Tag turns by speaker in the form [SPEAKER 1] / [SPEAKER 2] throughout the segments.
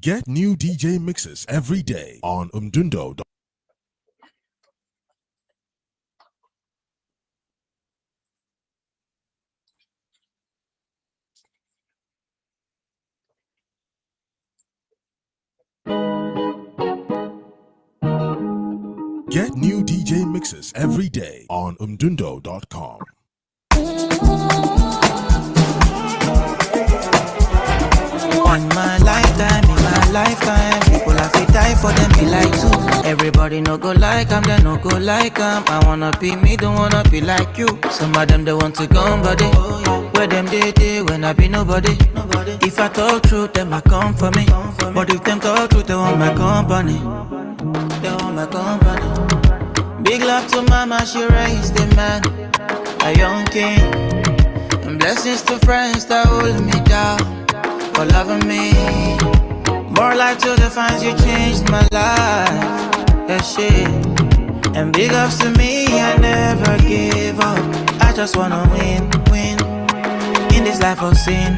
[SPEAKER 1] Get new DJ mixes every day on umdundo.com. Get new DJ mixes every day on umdundo.com.
[SPEAKER 2] In my lifetime, people have to die for them, be like too. Everybody no go like them, they no go like them. I wanna be me, don't wanna be like you. Some of them they want to come, body. Where them they when I be nobody. If I talk truth, them I come for me. But if them talk truth, they want my company. They want my company. Big love to mama, she raised a man, a young king. And blessings to friends that hold me down for loving me. More life to the fans, you changed my life. Yeah, shit. And big ups to me, I never give up. I just wanna win. In this life of sin.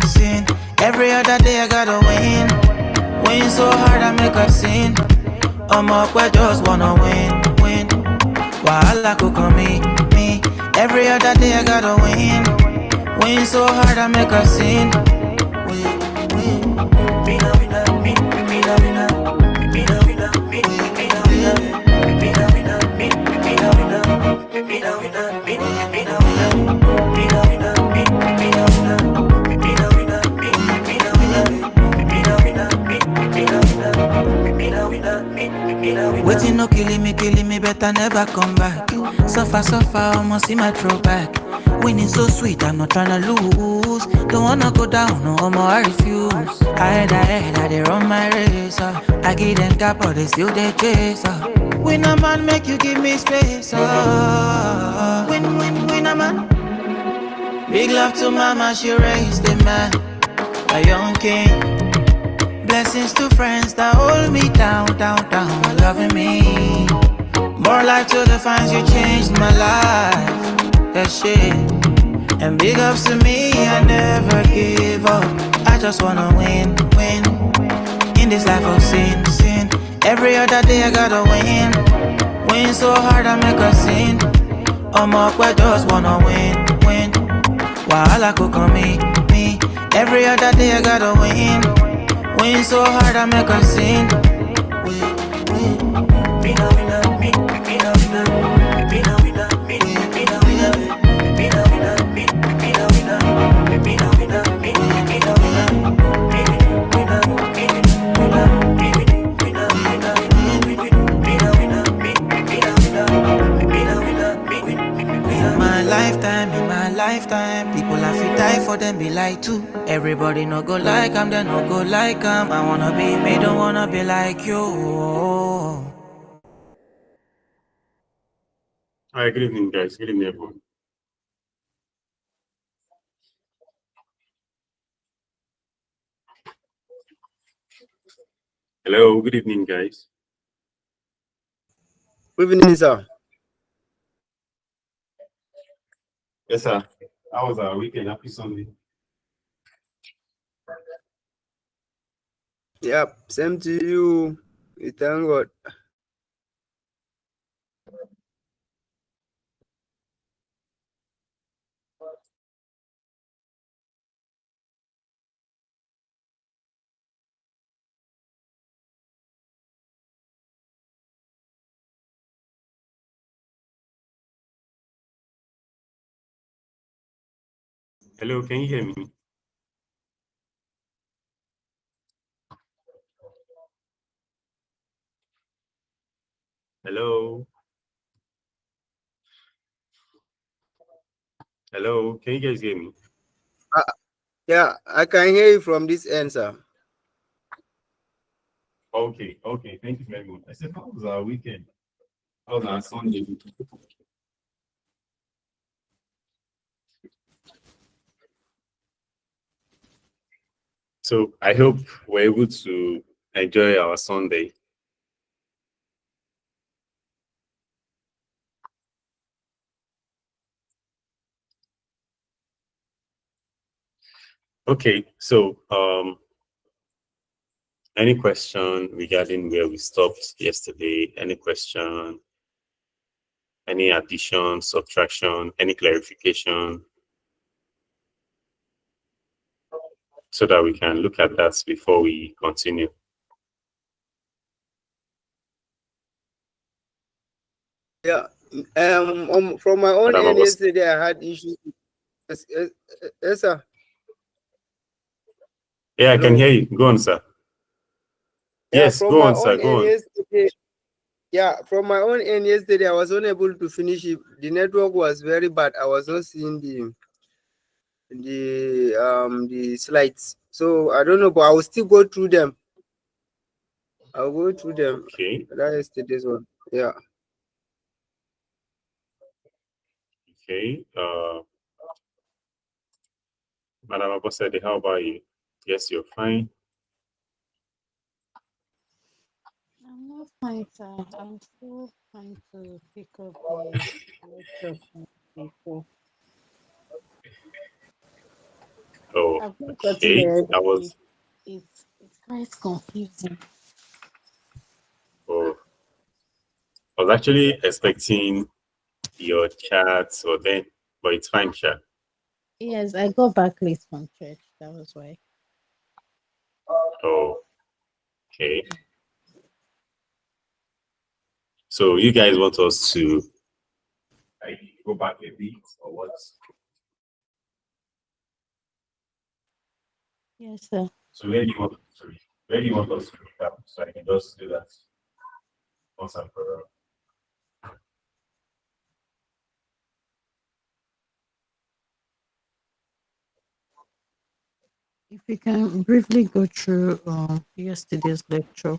[SPEAKER 2] Every other day I gotta win. Win so hard I make a sin. I'm up, I just wanna win. Wahala could come me. Every other day I gotta win. Win so hard I make a sin. Waiting no killing me, better never come back. Suffer, almost see my throwback. Winning so sweet, I'm not tryna lose. Don't wanna go down, no more, I refuse. Ahead, I they run my race. I give them gap, but they still they chase. Win a man, make you give me space. Win a man. Big love to mama, she raised a man, a young king. Blessings to friends that hold me down, loving me. More life to the fans, you changed my life. That shit. And big ups to me, I never give up. I just wanna win. In this life of sin. Every other day I gotta win. Win so hard I make a sin. I'm up, I just wanna win. Wahala could come me. Every other day I gotta win. Win so hard I make a sin. In my lifetime, people have to die for them, be like too. Everybody no go like them, they no go like them. I wanna be me, don't wanna be like you.
[SPEAKER 3] Hi, good evening, guys. Good evening, everyone. Hello, good evening, guys.
[SPEAKER 4] Good evening, sir.
[SPEAKER 3] Yes, sir. How was our weekend? Happy Sunday.
[SPEAKER 4] Yep, same to you. We thank God.
[SPEAKER 3] Hello, can you hear me? Hello. Hello. Can you guys hear me?
[SPEAKER 4] Yeah, I can hear you from this end, sir.
[SPEAKER 3] Okay. Okay. Thank you very much. I said, how was our weekend? How was our Sunday? So I hope we're able to enjoy our Sunday. Okay, so any question regarding where we stopped yesterday? Any question? Any addition, subtraction, any clarification? So that we can look at that before we continue.
[SPEAKER 4] Yeah. From my own
[SPEAKER 3] Madam
[SPEAKER 4] end,
[SPEAKER 3] Abbas.
[SPEAKER 4] yesterday I had issues. Yes, sir.
[SPEAKER 3] Yeah, I can
[SPEAKER 4] Hello.
[SPEAKER 3] hear you. Go on, sir.
[SPEAKER 4] Yeah,
[SPEAKER 3] Yes,
[SPEAKER 4] from
[SPEAKER 3] go
[SPEAKER 4] my
[SPEAKER 3] on, sir.
[SPEAKER 4] own
[SPEAKER 3] Go
[SPEAKER 4] end
[SPEAKER 3] on.
[SPEAKER 4] yesterday. Yeah, from my own end yesterday, I was unable to finish it. The network was very bad. I was not seeing the slides. So I don't know, but I will still go through them. I'll go through them.
[SPEAKER 3] Okay.
[SPEAKER 4] That yesterday's one. Yeah.
[SPEAKER 3] Okay. Madam Abbas said, how about you? Yes, you're fine.
[SPEAKER 5] I'm not fine, sir. I'm still trying to pick up the lecture from before.
[SPEAKER 3] Oh,
[SPEAKER 5] I've not gotten
[SPEAKER 3] okay.
[SPEAKER 5] there.
[SPEAKER 3] I was
[SPEAKER 5] It's quite confusing.
[SPEAKER 3] oh, I was actually expecting your chat or then, but it's fine, chat.
[SPEAKER 5] Yes, I got back late from church. That was why.
[SPEAKER 3] Oh, okay. So you guys want us to go back a bit or what?
[SPEAKER 5] Yes, sir.
[SPEAKER 3] So where do you want us to recap? So I can just do that once and for all.
[SPEAKER 5] If you can briefly go through yesterday's lecture,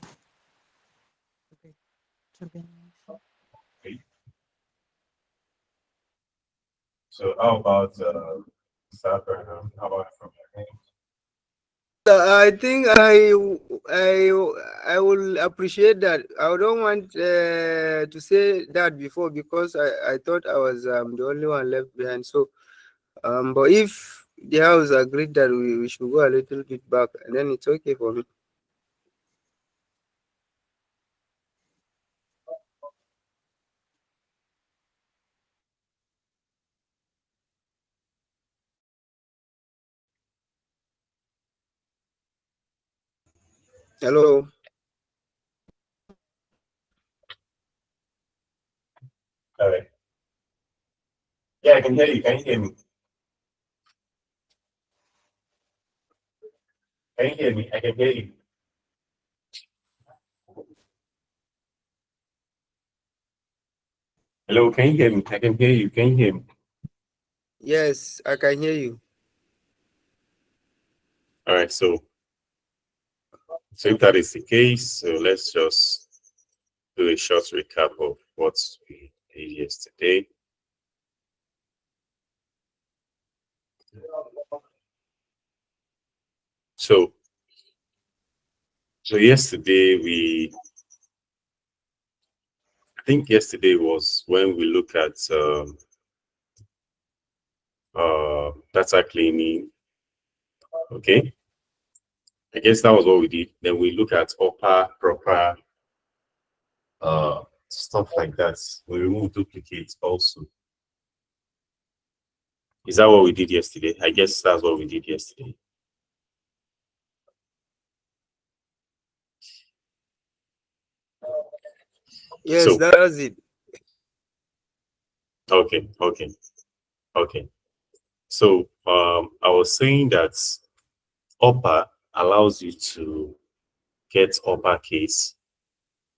[SPEAKER 5] to be nice.
[SPEAKER 3] Okay. So how about Mr. Abraham? How about from your end?
[SPEAKER 4] I think I will appreciate that. I don't want to say that before because I thought I was the only one left behind. So but if the house agreed that we should go a little bit back, then it's okay for me. Hello.
[SPEAKER 3] All right. Yeah, I can hear you. Can you hear me? Can you hear me? I can hear you. Hello, can you hear me? I can hear you. Can you hear me?
[SPEAKER 4] Yes, I can hear you.
[SPEAKER 3] All right, so if that is the case, so let's just do a short recap of what we did yesterday. So yesterday I think yesterday was when we look at data cleaning. Okay, I guess that was what we did. Then we look at upper proper stuff like that. We remove duplicates also. Is that what we did yesterday? I guess that's what we did yesterday.
[SPEAKER 4] Yes,
[SPEAKER 3] So
[SPEAKER 4] that's it.
[SPEAKER 3] okay. So I was saying that upper allows you to get uppercase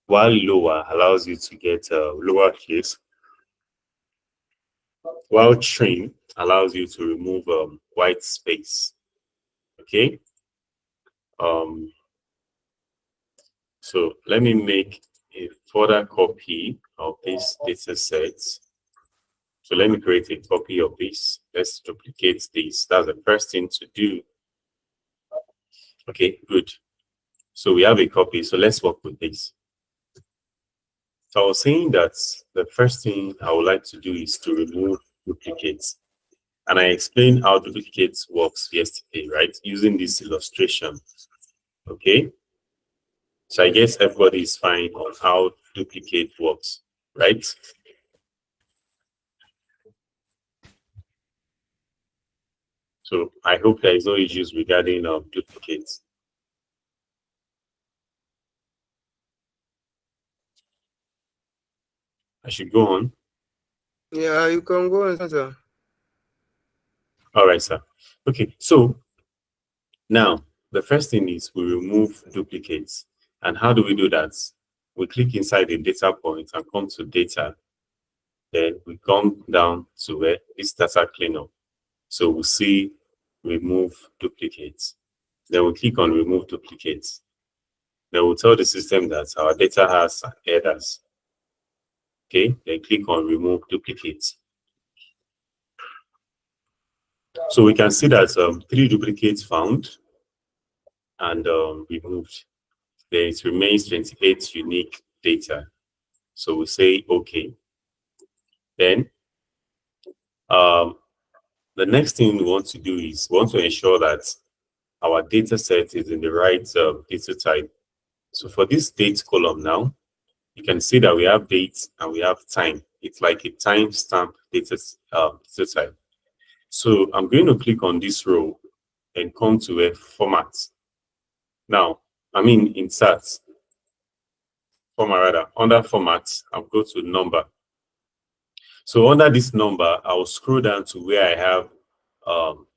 [SPEAKER 3] while lower allows you to get lower case, while trim allows you to remove white space. Okay. So let me make a further copy of this data set. So let me create a copy of this. Let's duplicate this. That's the first thing to do. Okay, good. So we have a copy. So let's work with this. So I was saying that the first thing I would like to do is to remove duplicates. And I explained how duplicates works yesterday, right? Using this illustration. Okay. So I guess everybody is fine on how duplicate works, right? So I hope there is no issues regarding duplicates. I should go on.
[SPEAKER 4] Yeah, you can go on, sir.
[SPEAKER 3] All right, sir. Okay, so now the first thing is we remove duplicates. And how do we do that? We click inside the data point and come to data. Then we come down to where this data cleanup. So we see remove duplicates. Then we click on remove duplicates. Then we'll tell the system that our data has errors. Okay, then click on remove duplicates. So we can see that 3 duplicates found and removed. Then it remains 28 unique data. So we say okay. Then the next thing we want to do is we want to ensure that our data set is in the right data type. So for this date column now, you can see that we have date and we have time. It's like a timestamp data type. So I'm going to click on this row and come to a format. Now, insert. Format rather. Under format, I'll go to number. So under this number, I'll scroll down to where I have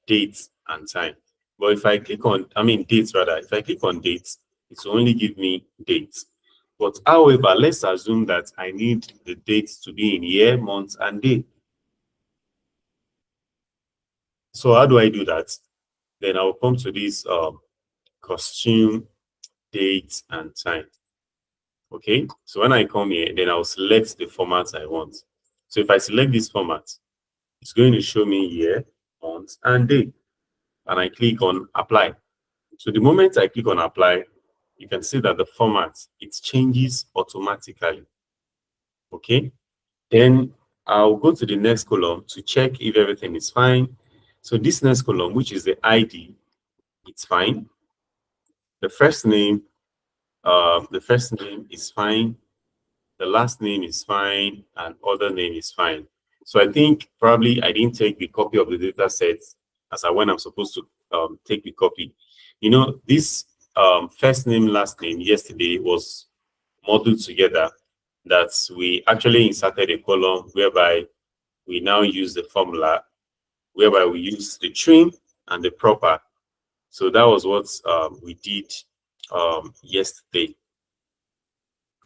[SPEAKER 3] date and time. But if I click on, dates rather, if I click on dates, it will only give me dates. But however, let's assume that I need the dates to be in year, month, and day. So how do I do that? Then I'll come to this costume, date, and time. Okay, so when I come here, then I'll select the format I want. So if I select this format, it's going to show me year, month, and day. And I click on apply. So the moment I click on apply, you can see that the format, it changes automatically. Okay, then I'll go to the next column to check if everything is fine. So this next column, which is the ID, it's fine. The first name is fine. The last name is fine, and other name is fine. So I think probably I didn't take the copy of the data set as when I'm supposed to take the copy. You know, this first name, last name yesterday was modeled together, that we actually inserted a column whereby we now use the formula, whereby we use the trim and the proper. So that was what we did yesterday.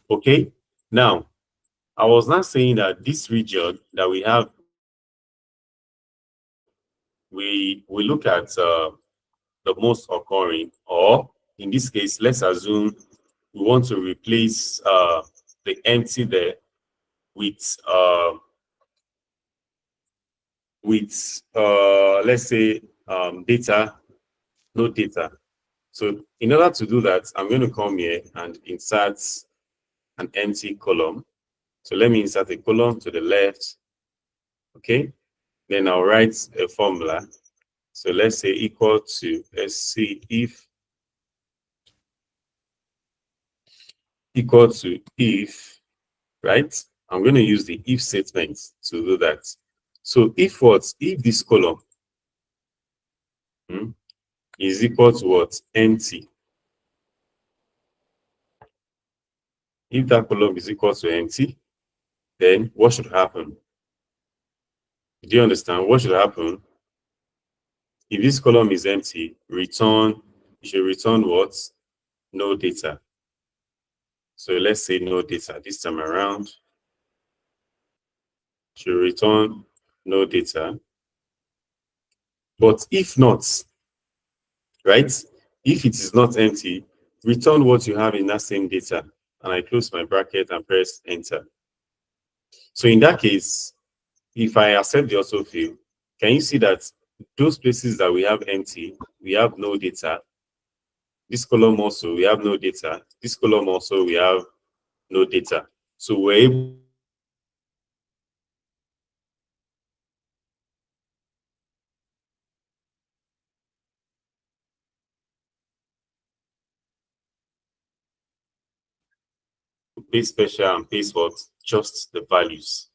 [SPEAKER 3] Okay, now I was not saying that this region that we have, we look at the most occurring, or in this case, let's assume we want to replace the empty there with let's say data, no data. So in order to do that, I'm going to come here and insert an empty column. So let me insert a column to the left. Okay, then I'll write a formula. So let's say equal to, let's see if equal to if, right? I'm going to use the if statement to do that. So if what? If this column is equal to what? Empty. If that column is equal to empty, then what should happen? Do you understand? What should happen? If this column is empty, you should return what? No data. So let's say no data this time around. Should return no data. But if not, right? If it is not empty, return what you have in that same data. And I close my bracket and press enter. So in that case, if I accept the autofill, can you see that those places that we have empty, we have no data. This column also, we have no data. This column also, we have no data. So we're able to pay special and pay what? Just the values.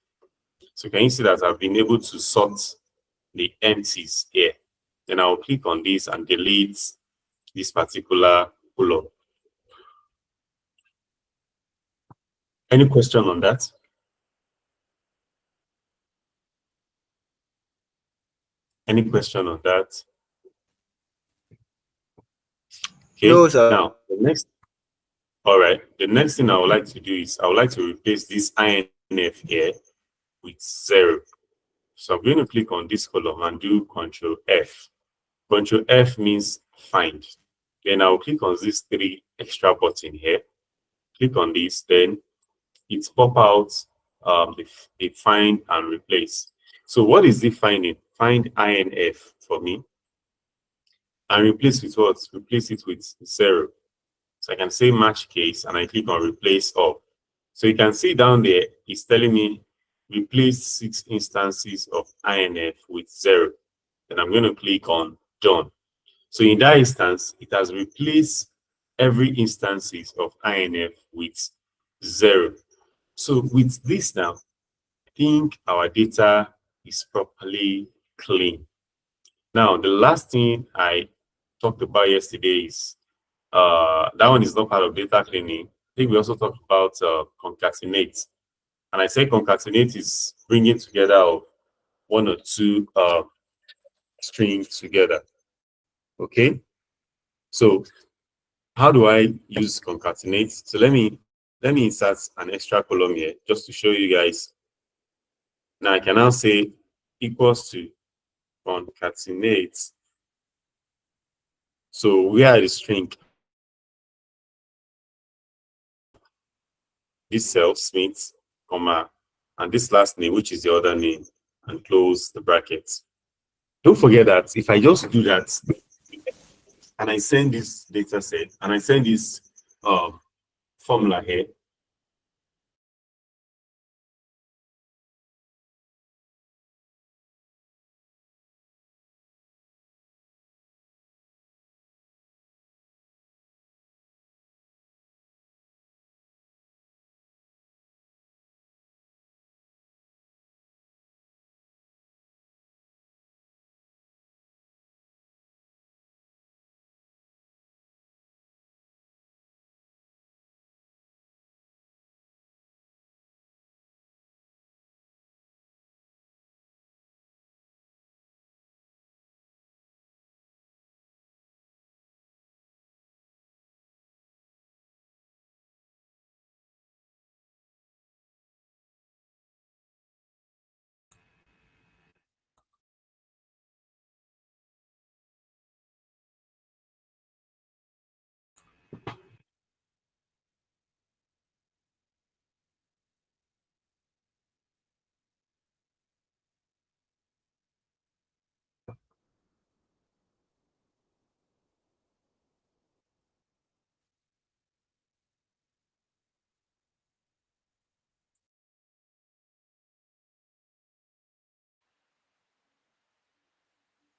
[SPEAKER 3] So can you see that I've been able to sort the empties here? Then I'll click on this and delete this particular column. Any question on that? Any question on that? Okay,
[SPEAKER 4] No, sir.
[SPEAKER 3] now the next, all right, the next thing I would like to do is I would like to replace this INF here with 0. So I'm going to click on this column and do Control F. Control F means find. Then I'll click on these 3 extra button here. Click on this, then it pop out the find and replace. So what is the finding? Find INF for me and replace with what? Replace it with 0. So I can say match case and I click on replace all. So you can see down there, it's telling me replace 6 instances of INF with 0. Then I'm going to click on done. So in that instance, it has replaced every instances of INF with 0. So with this now, I think our data is properly clean. Now, the last thing I talked about yesterday is that one is not part of data cleaning. I think we also talked about concatenate. And I say concatenate is bringing together of 1 or 2 strings together. Okay. So how do I use concatenate? So let me insert an extra column here just to show you guys. Now I can now say equals to concatenate. So where are the string? This cell, Smith, comma, and this last name, which is the other name, and close the brackets. Don't forget that if I just do that, and I send this data set, and I send this formula here,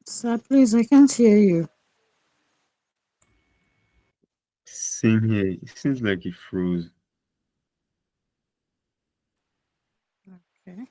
[SPEAKER 5] Sir, please, I can't hear you.
[SPEAKER 6] Same here. It seems like it froze.
[SPEAKER 5] Okay.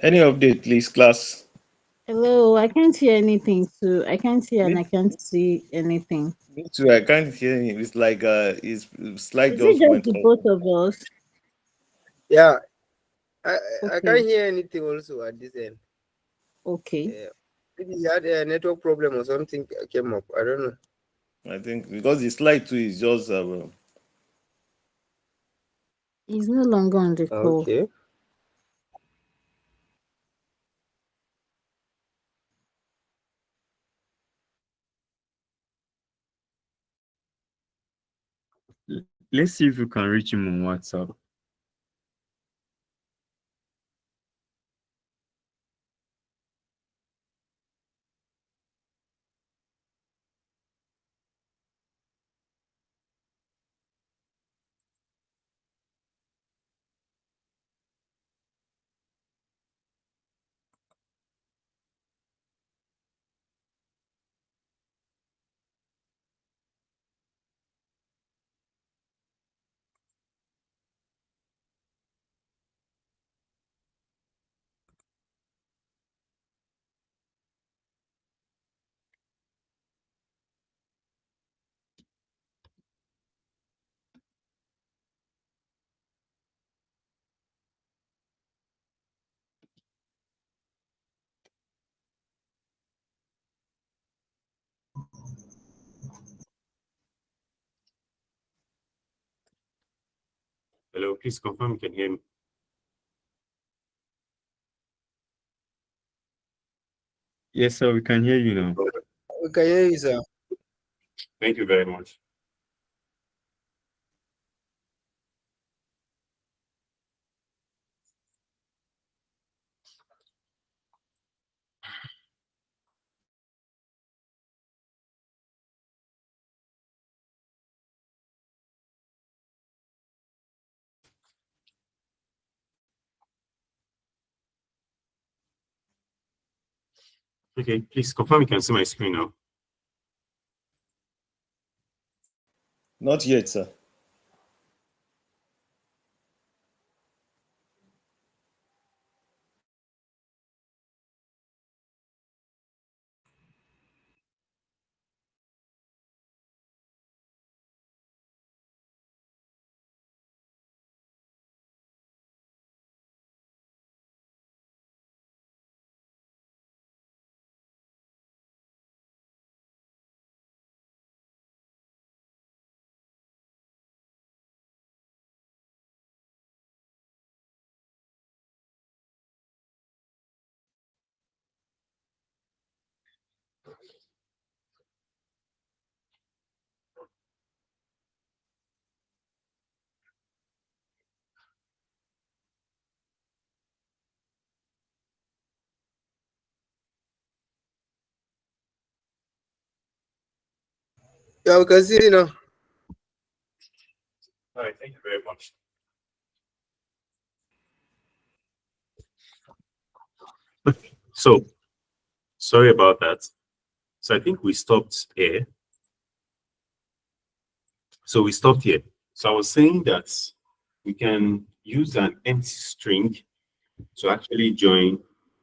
[SPEAKER 7] Any update, please, class?
[SPEAKER 5] Hello, I can't hear anything too. I can't hear and
[SPEAKER 7] Me,
[SPEAKER 5] I can't see anything.
[SPEAKER 7] me too. I can't hear him. It's like his slide
[SPEAKER 5] Is it
[SPEAKER 7] just
[SPEAKER 5] just
[SPEAKER 7] went
[SPEAKER 5] the
[SPEAKER 7] off.
[SPEAKER 5] both of us?
[SPEAKER 4] Yeah, I
[SPEAKER 5] Okay,
[SPEAKER 4] can't hear anything also at this end.
[SPEAKER 5] okay.
[SPEAKER 4] Yeah. Maybe he had a network problem or something came up. I don't know.
[SPEAKER 7] I think because the slide too is just
[SPEAKER 5] He's no longer on the call.
[SPEAKER 4] Okay.
[SPEAKER 6] Let's see if we can reach him on WhatsApp.
[SPEAKER 3] Hello, please confirm you can hear me.
[SPEAKER 6] Yes, sir, we can hear you now.
[SPEAKER 4] We can hear you, sir.
[SPEAKER 3] Thank you very much. Okay, please confirm you can see my screen now.
[SPEAKER 7] not yet, sir.
[SPEAKER 4] Yeah, we can see you now.
[SPEAKER 3] All right, thank you very much. So, sorry about that. So I think we stopped here. So we stopped here. So I was saying that we can use an empty string to actually join.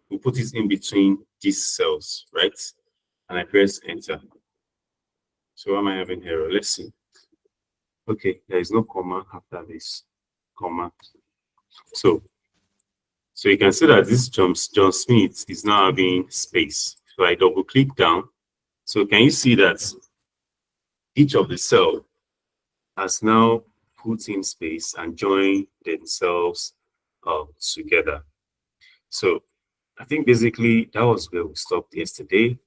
[SPEAKER 3] We put it in between these cells, right? And I press enter. So what am I having here? Let's see. Okay, there is no comma after this comma. So you can see that this John Smith is now having space. So I double click down. So can you see that each of the cell has now put in space and joined themselves together. So I think basically that was where we stopped yesterday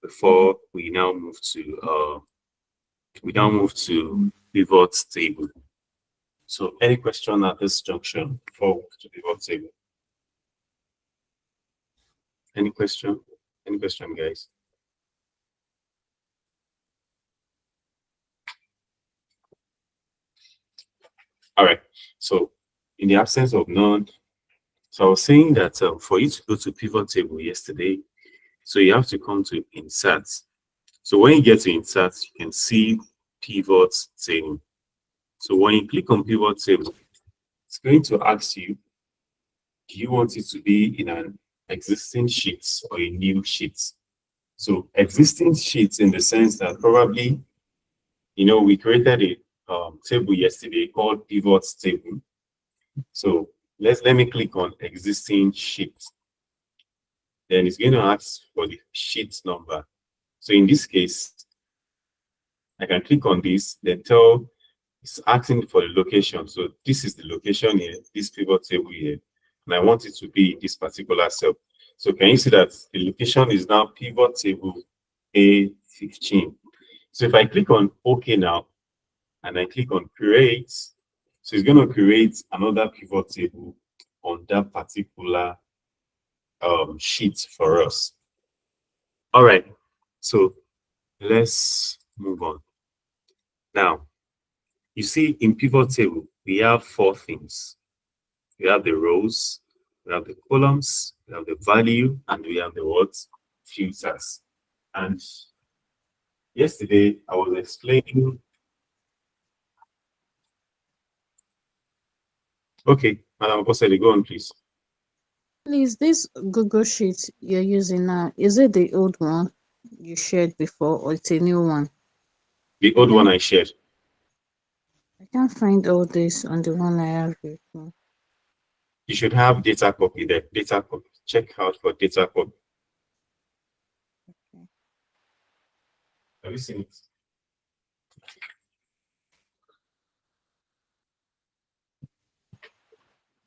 [SPEAKER 3] before we now move to pivot table. So any question at this junction before we move to pivot table? Any question? Any question, guys? All right. So in the absence of none, so I was saying that for you to go to pivot table yesterday, so you have to come to insert. So when you get to insert, you can see pivot table. So when you click on pivot table, it's going to ask you Do you want it to be in an existing sheet or a new sheet? So existing sheets in the sense that probably, we created a table yesterday called pivot table. So let me click on existing sheet. Then it's going to ask for the sheet number. So in this case, I can click on this, then it's asking for the location. So this is the location here, this pivot table here, and I want it to be in this particular cell. So can you see that the location is now pivot table A15? So if I click on OK now, and I click on create, so it's going to create another pivot table on that particular sheet for us. All right, so let's move on. Now, you see in pivot table, we have 4 things. We have the rows, we have the columns, we have the value, and we have the what? Filters. And yesterday, I was explaining. Okay, Madam Okoseli, go on, please.
[SPEAKER 5] Please, this Google Sheet you're using now, is it the old one you shared before or it's a new one?
[SPEAKER 3] The old one I shared.
[SPEAKER 5] I can't find all this on the one I have before.
[SPEAKER 3] You should have data copy there. Data copy. Check out for data copy.
[SPEAKER 5] Okay.
[SPEAKER 3] Have you seen it?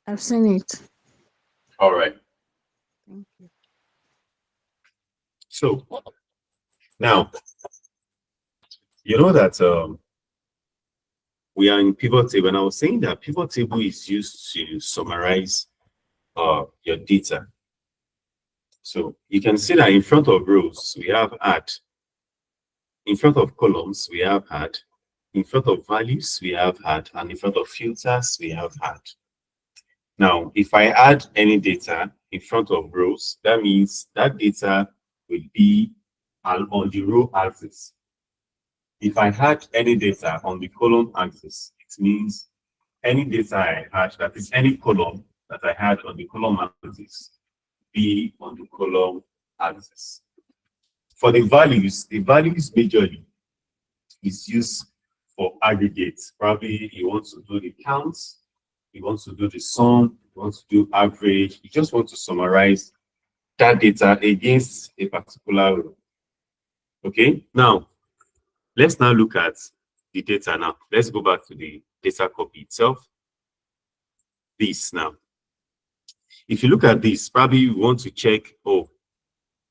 [SPEAKER 5] I've seen it.
[SPEAKER 3] All right.
[SPEAKER 5] Thank you.
[SPEAKER 3] So now, you know that we are in pivot table, and I was saying that pivot table is used to summarize your data. So you can see that in front of rows, we have add. In front of columns, we have add. In front of values, we have add. And in front of filters, we have add. Now, if I add any data in front of rows, that means that data will be on the row axis. If I had any data on the column axis, it means any data I had, that is any column that I had on the column axis, be on the column axis. For the values majorly is used for aggregates. Probably you want to do the counts, you want to do the sum, you want to do average, you just want to summarize that data against a particular row. Okay, now let's now look at the data now. Let's go back to the data copy itself. This now. If you look at this, probably you want to check,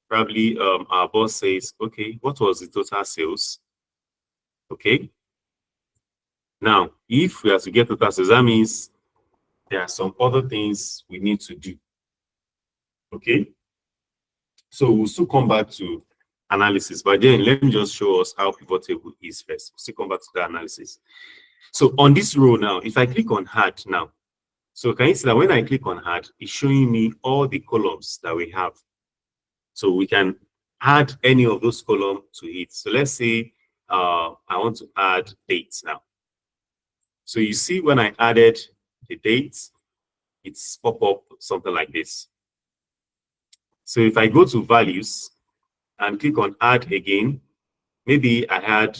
[SPEAKER 3] probably our boss says, okay, what was the total sales? Okay. Now, if we are to get total sales, that means there are some other things we need to do. Okay. So we'll still come back to analysis, but then let me just show us how pivot table is first. We'll still come back to the analysis. So on this row now, if I click on add now, so can you see that when I click on add, it's showing me all the columns that we have. So we can add any of those columns to it. So let's say I want to add dates now. So you see when I added the dates, it's pop up something like this. So if I go to values and click on add again, maybe I had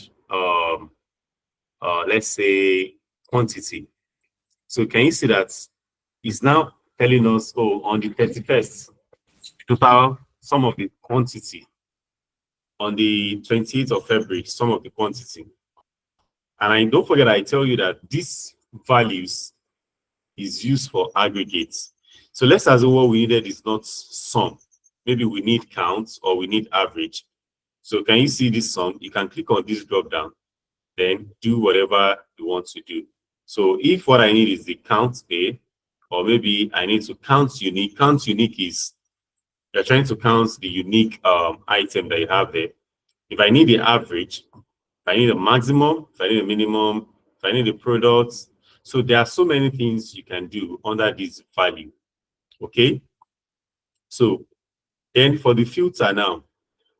[SPEAKER 3] let's say quantity. So can you see that it's now telling us, on the 31st, total some of the quantity. On the 28th of February, some of the quantity. And don't forget, I tell you that these values is used for aggregates. So let's assume what we needed is not sum. Maybe we need count or we need average. So can you see this sum? You can click on this drop down, then do whatever you want to do. So if what I need is the count A, or maybe I need to count unique. Count unique is you're trying to count the unique item that you have there. If I need the average, if I need a maximum, if I need a minimum, if I need the product. So there are so many things you can do under this value. Okay. So then for the filter now,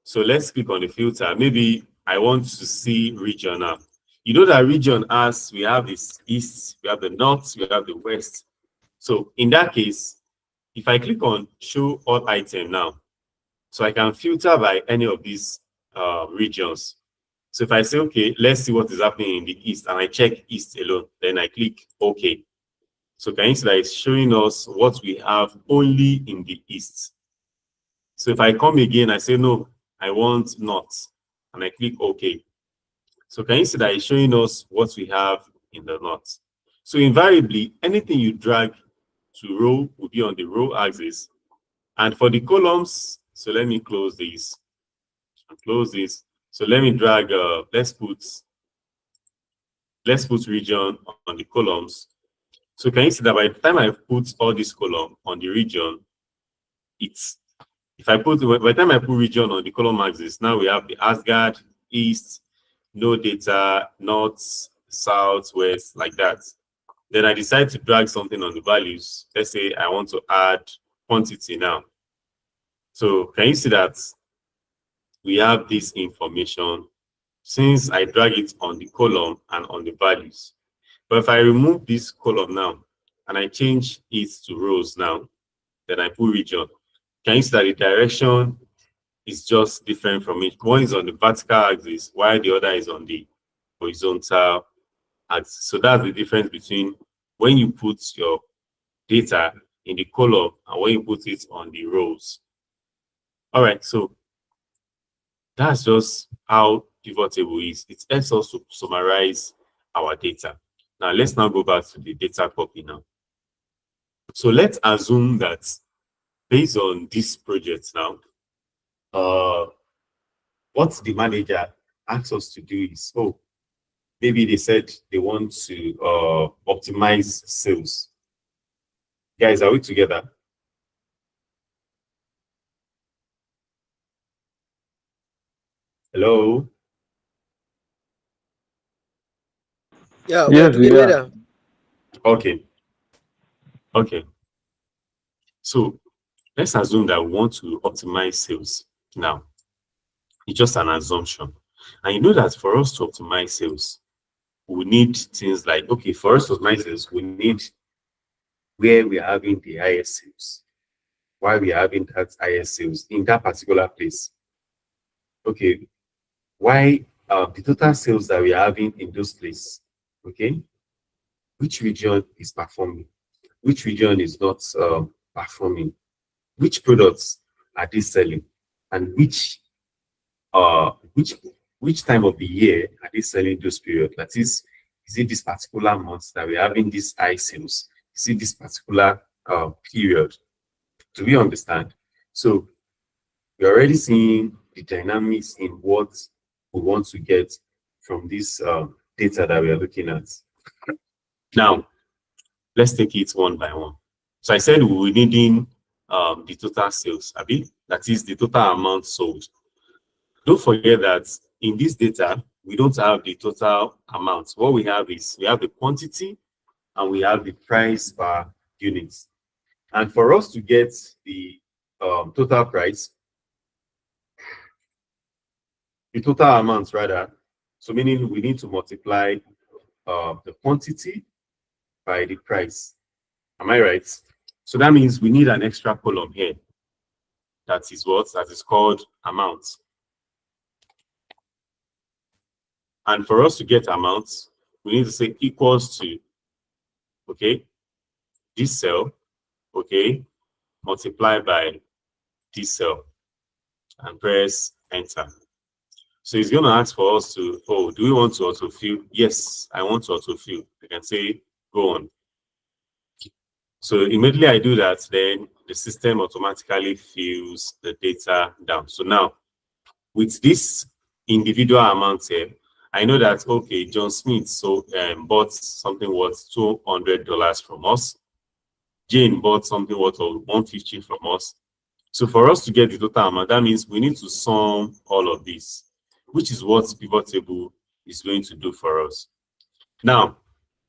[SPEAKER 3] so let's click on the filter. Maybe I want to see region now. You know that region we have this east, we have the north, we have the west. So in that case, if I click on show all item now, so I can filter by any of these regions. So if I say, okay, let's see what is happening in the East, and I check East alone, then I click OK. So can you see that it's showing us what we have only in the East? So if I come again, I say, no, I want North, and I click OK. So can you see that it's showing us what we have in the North? So invariably, anything you drag to row will be on the row axis. And for the columns, so let me close this and close this. So let me drag, let's put region on the columns. So can you see that by the time I put all this column on the region, it's, if I put, by the time I put region on the column axis, now we have the Asgard, East, no data, North, South, West, like that. Then I decide to drag something on the values. Let's say I want to add quantity now. So can you see that we have this information since I drag it on the column and on the values? But if I remove this column now and I change it to rows now, then I put region, can you see that the direction is just different from it? One is on the vertical axis while the other is on the horizontal axis. So that's the difference between when you put your data in the column and when you put it on the rows. All right, so that's just how pivot table is. It helps us to summarize our data. Now let's now go back to the data copy now. So let's assume that based on this project now, what the manager asks us to do is, oh, maybe they said they want to optimize sales. Guys, are we together? Hello?
[SPEAKER 4] Yeah,
[SPEAKER 6] Yes,
[SPEAKER 4] we're
[SPEAKER 6] we are.
[SPEAKER 4] together.
[SPEAKER 3] Okay. Okay. So let's assume that we want to optimize sales now. It's just an assumption. And you know that for us to optimize sales, we need things like, okay, for us to optimize sales, we need where we are having the highest sales, why we are having that highest sales in that particular place. Okay, why the total sales that we are having in those places, okay? Which region is performing? Which region is not performing? Which products are they selling? And which time of the year are they selling those periods? That is it this particular month that we're having these high sales? Is it this particular period? Do we understand? So we're already seeing the dynamics in what we want to get from this data that we are looking at. Now, let's take it one by one. So I said we were needing the total sales, Abi, that is the total amount sold. Don't forget that in this data, we don't have the total amount. What we have is we have the quantity and we have the price per unit. And for us to get the total price, the total amount rather, so meaning we need to multiply the quantity by the price. Am I right? So that means we need an extra column here. That is what? That is called amount. And for us to get amount, we need to say equals to, okay, this cell, okay, multiplied by this cell, and press enter. So it's going to ask for us to, oh, do we want to autofill? Yes, I want to autofill. I can say, go on. So immediately I do that, then the system automatically fills the data down. So now, with this individual amount here, I know that, okay, John Smith bought something worth $200 from us. Jane bought something worth $150 from us. So for us to get the total amount, that means we need to sum all of this, which is what pivot table is going to do for us. Now,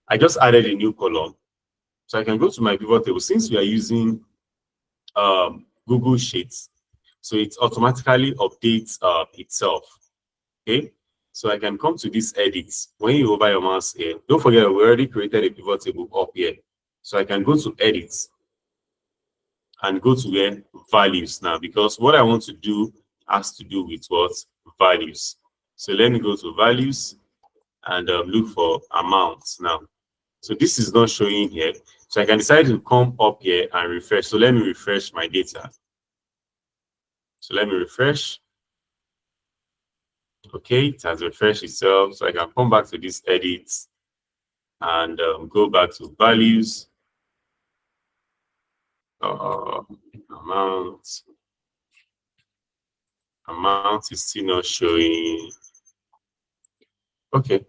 [SPEAKER 3] I just added a new column. So I can go to my pivot table. Since we are using Google Sheets, so it automatically updates itself. Okay, so I can come to this edit. When you hover your mouse here, don't forget we already created a pivot table up here. So I can go to edit, and go to where values now, because what I want to do has to do with what? Values. So let me go to values and look for amounts now. So this is not showing here. So I can decide to come up here and refresh. So let me refresh my data. So let me refresh. Okay, it has refreshed itself. So I can come back to this edit and go back to values. Amount. Amount is still not showing. Okay,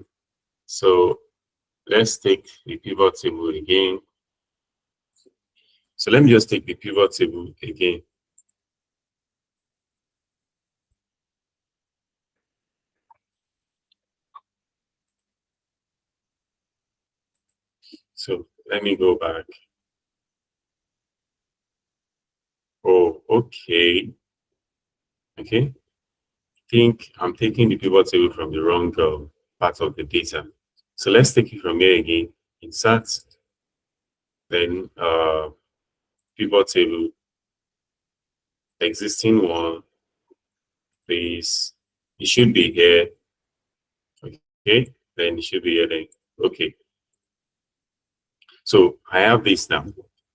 [SPEAKER 3] so let's take the pivot table again. So let me just take the pivot table again. So let me go back. Oh, okay. Okay. I think I'm taking the pivot table from the wrong part of the data. So let's take it from here again. Insert, then pivot table, existing one, please. It should be here. Okay, then it should be here then. Okay. So I have this now.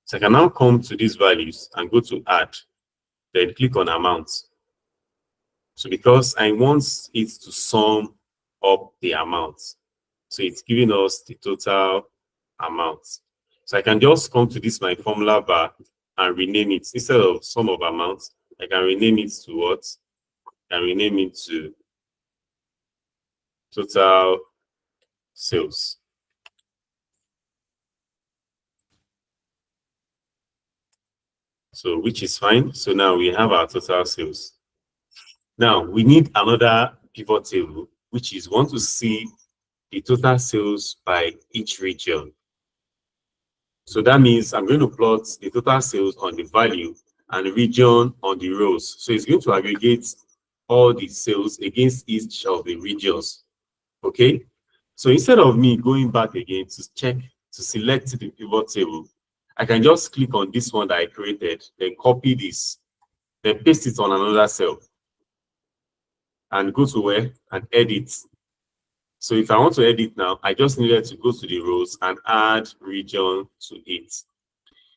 [SPEAKER 3] So I can now come to these values and go to add, then click on amount. So because I want it to sum up the amount. So it's giving us the total amount. So I can just come to this my formula bar and rename it. Instead of sum of amounts, I can rename it to what? I can rename it to total sales. So which is fine. So now we have our total sales. Now we need another pivot table, which is want to see the total sales by each region. So that means I'm going to plot the total sales on the value and the region on the rows. So it's going to aggregate all the sales against each of the regions. Okay. So instead of me going back again to check, to select the pivot table, I can just click on this one that I created, then copy this, then paste it on another cell and go to where and edit. So if I want to edit now, I just needed to go to the rows and add region to it.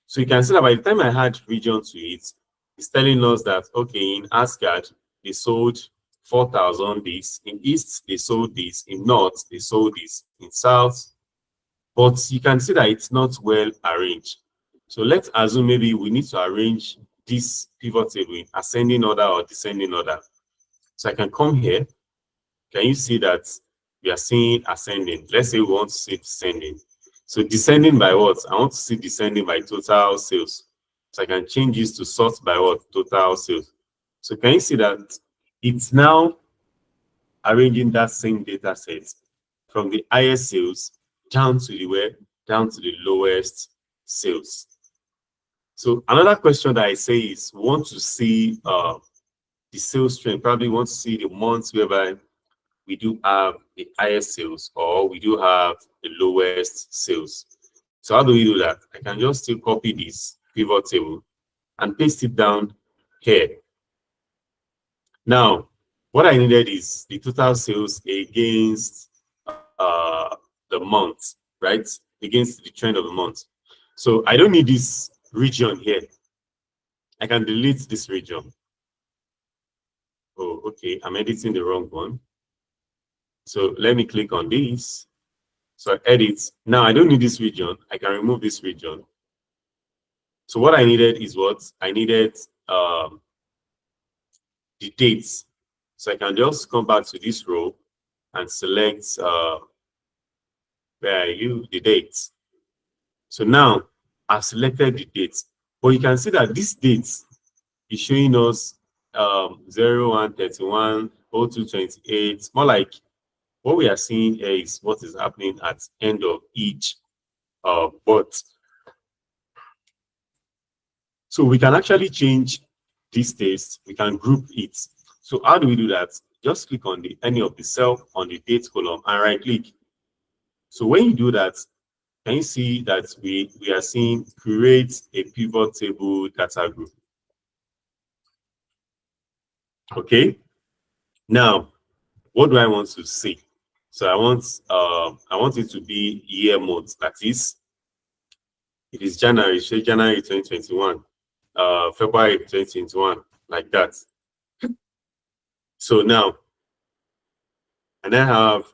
[SPEAKER 3] So you can see that by the time I add region to it, it's telling us that, okay, in Asgard, they sold 4,000 this, in East, they sold this, in North, they sold this, in South. But you can see that it's not well arranged. So let's assume maybe we need to arrange this pivot table in ascending order or descending order. So I can come here. Can you see that we are seeing ascending? Let's say we want to see descending. So descending by what? I want to see descending by total sales. So I can change this to sort by what? Total sales. So can you see that it's now arranging that same data set from the highest sales down to the where? Down to the lowest sales. So another question that I say is, we want to see the sales trend, probably want to see the months whereby we do have the highest sales or we do have the lowest sales. So how do we do that? I can just still copy this pivot table and paste it down here. Now, what I needed is the total sales against the month, right? Against the trend of the month. So I don't need this region here. I can delete this region. Oh, okay, I'm editing the wrong one. So let me click on this. So I edit. Now I don't need this region. I can remove this region. So what I needed is what? I needed the dates. So I can just come back to this row and select where are you? The dates. So now I've selected the dates. But you can see that this date is showing us 0131, 0228. More like what we are seeing here is what is happening at end of each but. So we can actually change this text. We can group it. So how do we do that? Just click on any of the cell on the date column and right click. So when you do that, Can you see that we are seeing create a pivot table data group? Okay. Now, what do I want to see? So I want it to be year month. That is, it is January, say January 2021, February 2021, like that. So now, and I have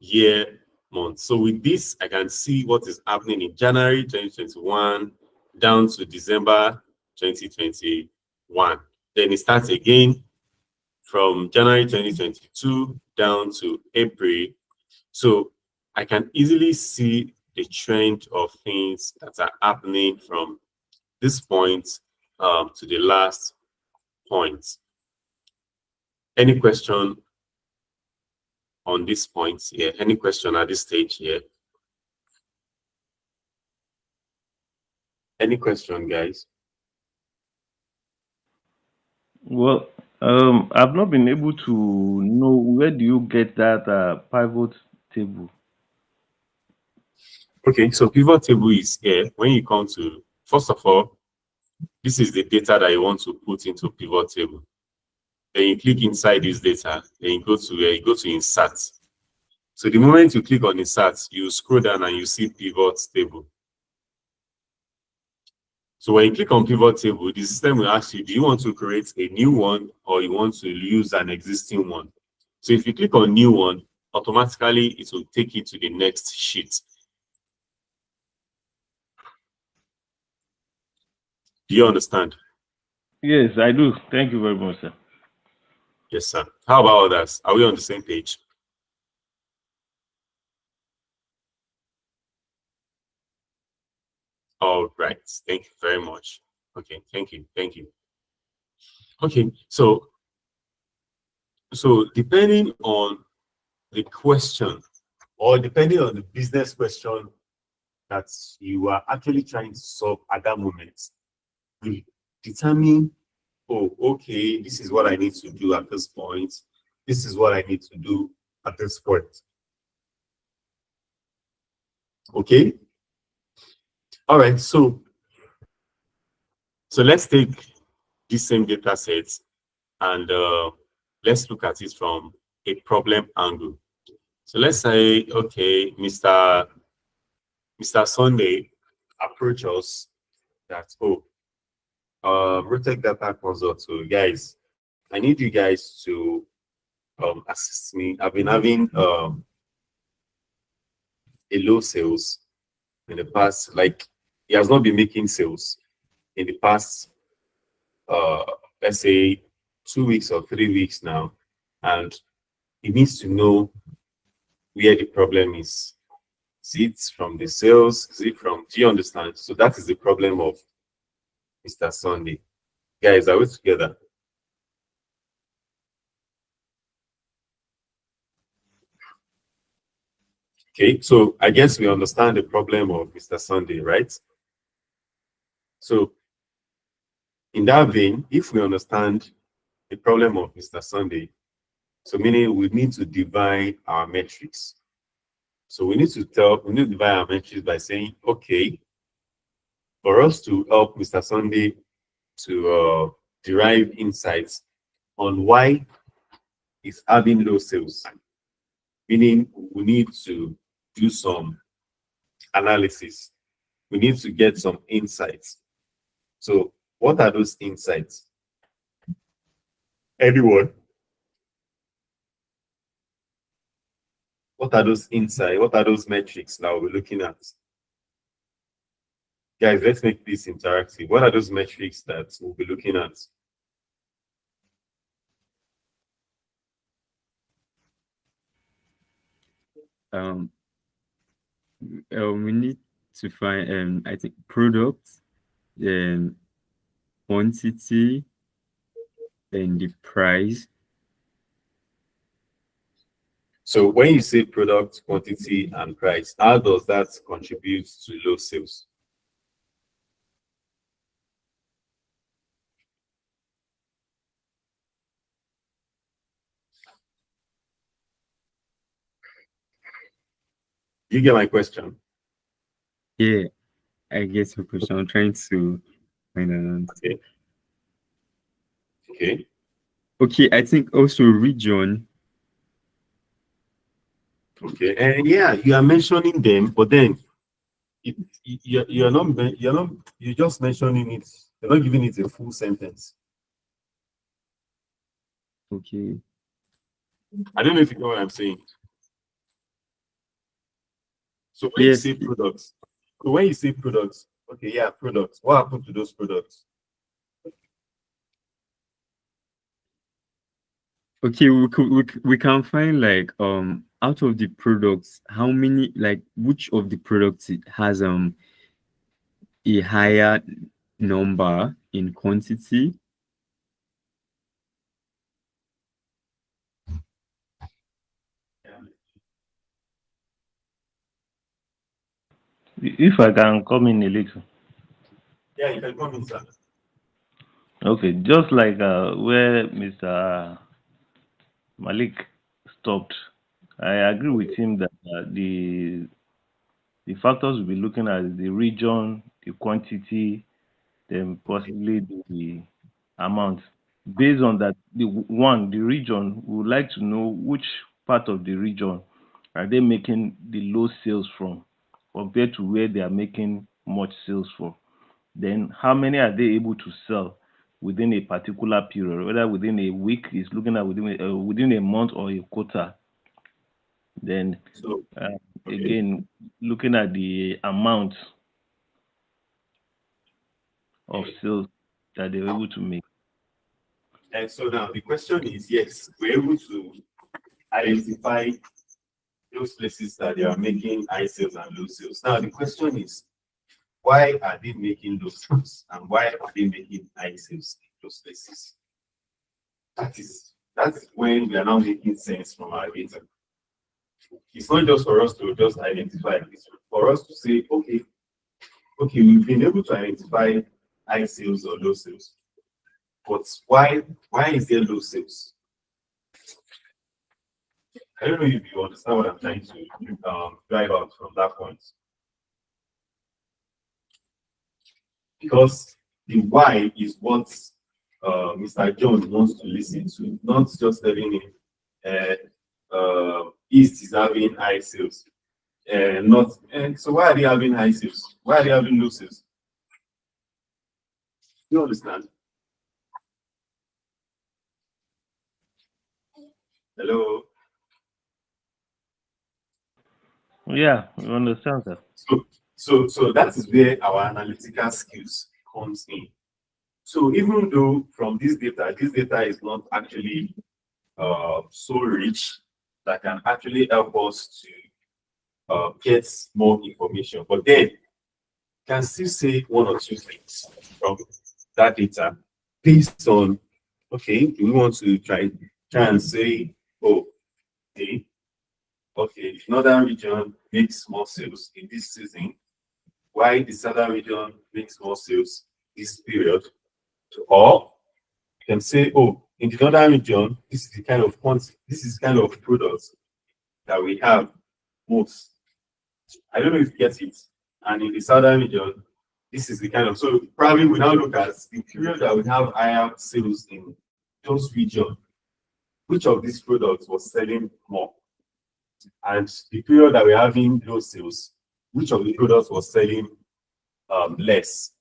[SPEAKER 3] year month. So with this, I can see what is happening in January 2021 down to December 2021. Then it starts again from January 2022 down to April. So I can easily see the trend of things that are happening from this point to the last point. Any question on this point here? Any question at this stage here? Any question, guys?
[SPEAKER 6] Well, I've not been able to know where do you get that pivot table.
[SPEAKER 3] Okay, so pivot table is here. When you come to, first of all, this is the data that you want to put into pivot table. Then you click inside this data, then you go to where you go to insert. So the moment you click on insert, you scroll down and you see pivot table. So when you click on pivot table, the system will ask you, do you want to create a new one or you want to use an existing one? So if you click on new one, automatically it will take you to the next sheet. Do you understand?
[SPEAKER 6] Yes, I do. Thank you very much, sir.
[SPEAKER 3] Yes, sir. How about others? Are we on the same page? All right. Thank you very much. Okay. Thank you. Thank you. Okay. So depending on the question or depending on the business question that you are actually trying to solve at that moment, we determine, oh, okay, this is what I need to do at this point. This is what I need to do at this point. Okay. All right. So let's take this same data set and let's look at it from a problem angle. So let's say, okay, Mr. Sunday approach us that, oh, Rotech data consult. So guys, I need you guys to assist me. I've been having a low sales in the past, like he has not been making sales in the past, let's say 2 weeks or 3 weeks now, and he needs to know where the problem is. Is it from the sales? Is it from, do you understand? So that is the problem of Mr. Sunday. Guys, are we together? Okay, so I guess we understand the problem of Mr. Sunday, right? So in that vein, if we understand the problem of Mr. Sunday, so meaning we need to divide our metrics. So we need to divide our metrics by saying, okay, for us to help Mr. Sunday to derive insights on why he's having low sales, meaning we need to do some analysis. We need to get some insights. So what are those insights? Anyone? What are those insights? What are those metrics that we're looking at? Guys, let's make this interactive. What are those metrics that we'll be looking at?
[SPEAKER 6] We need to find I think product, then quantity, and the price.
[SPEAKER 3] So when you say product, quantity, and price, how does that contribute to low sales? You get my question?
[SPEAKER 8] Yeah, I get your question. I'm trying to find an
[SPEAKER 3] Okay. Okay.
[SPEAKER 8] Okay, I think also region.
[SPEAKER 3] Okay. And yeah, you are mentioning them, but then you're just mentioning it. You're not giving it a full sentence.
[SPEAKER 8] Okay.
[SPEAKER 3] I don't know if you know what I'm saying. So when you
[SPEAKER 8] Yes.
[SPEAKER 3] say products, so when you say products, okay, yeah, products. What happened to those products?
[SPEAKER 8] Okay, we can find like out of the products, how many, like which of the products it has a higher number in quantity.
[SPEAKER 6] If I can come in a little.
[SPEAKER 3] Yeah, you can come in, sir.
[SPEAKER 6] Okay, just like where Mr. Malik stopped, I agree with him that the factors we'll be looking at is the region, the quantity, then possibly the amount. Based on that, the region, we would like to know which part of the region are they making the low sales from compared to where they are making much sales for. Then how many are they able to sell within a particular period, whether within a week, is looking at within a month or a quarter. Then
[SPEAKER 3] So okay.
[SPEAKER 6] again, looking at the amount of sales that they were able to make.
[SPEAKER 3] And so now the question is, yes, we're able to identify those places that they are making high sales and low sales. Now the question is, why are they making low sales and why are they making high sales in those places? That is when we are now making sense from our data. It's not just for us to just identify, it's for us to say, okay, we've been able to identify high sales or low sales, but why is there low sales? I don't know if you understand what I'm trying to drive out from that point. Because the why is what Mr. John wants to listen to, not just telling him East is having high sales. So why are they having high sales? Why are they having low sales? You understand? Hello?
[SPEAKER 6] Yeah, we understand that.
[SPEAKER 3] So that is where our analytical skills comes in. So even though from this data is not actually so rich that can actually help us to get more information, but then can still say one or two things from that data based on, okay, do we want to try and say, oh, okay, the northern region makes more sales in this season, why the southern region makes more sales this period, or you can say, oh, in the northern region, this is the kind of quantity, this is the kind of products that we have most. I don't know if you get it. And in the southern region, this is the kind of, so probably we now look at the period that we have higher sales in those regions. Which of these products was selling more? And the period that we're having low sales, which of the products was selling less?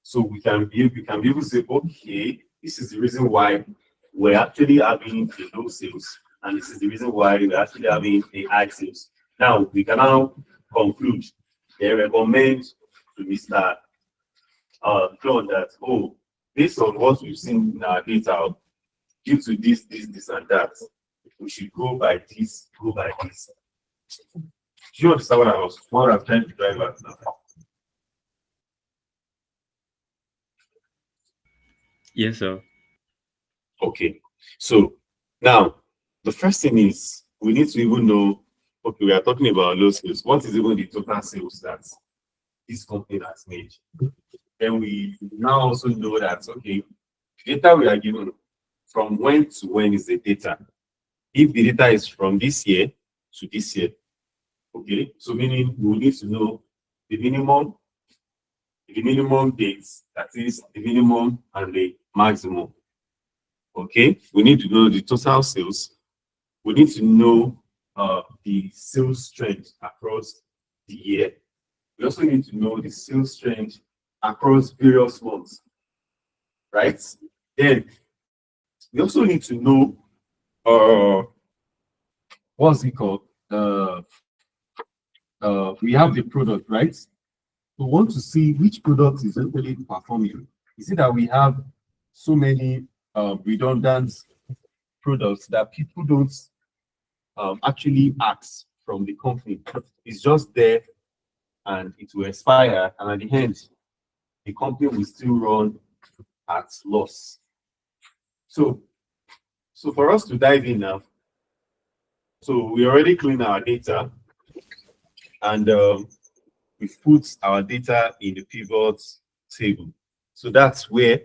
[SPEAKER 3] So we can be able to say, okay, this is the reason why we're actually having the low sales, and this is the reason why we're actually having the high sales. Now we can now conclude. They recommend to Mr. John that, oh, based on what we've seen in our data, due to this, and that, we should go by this, go by this. Do you understand what I'm trying to drive at now?
[SPEAKER 8] Yes, sir.
[SPEAKER 3] Okay. So now the first thing is we need to even know, okay, we are talking about low sales. What is even the total sales that this company has made? Then we now also know that, okay, the data we are given from when to when is the data. If the data is from this year to this year, okay, so meaning we need to know the minimum dates, that is the minimum and the maximum. Okay, we need to know the total sales. We need to know the sales trend across the year. We also need to know the sales trend across various months, right? Then we also need to know what's it called? We have the product, right? We want to see which product is really performing. Is it that we have so many redundant products that people don't actually ask from the company? It's just there and it will expire, and at the end, the company will still run at loss. So for us to dive in now, so we already cleaned our data, and we've put our data in the pivot table. So that's where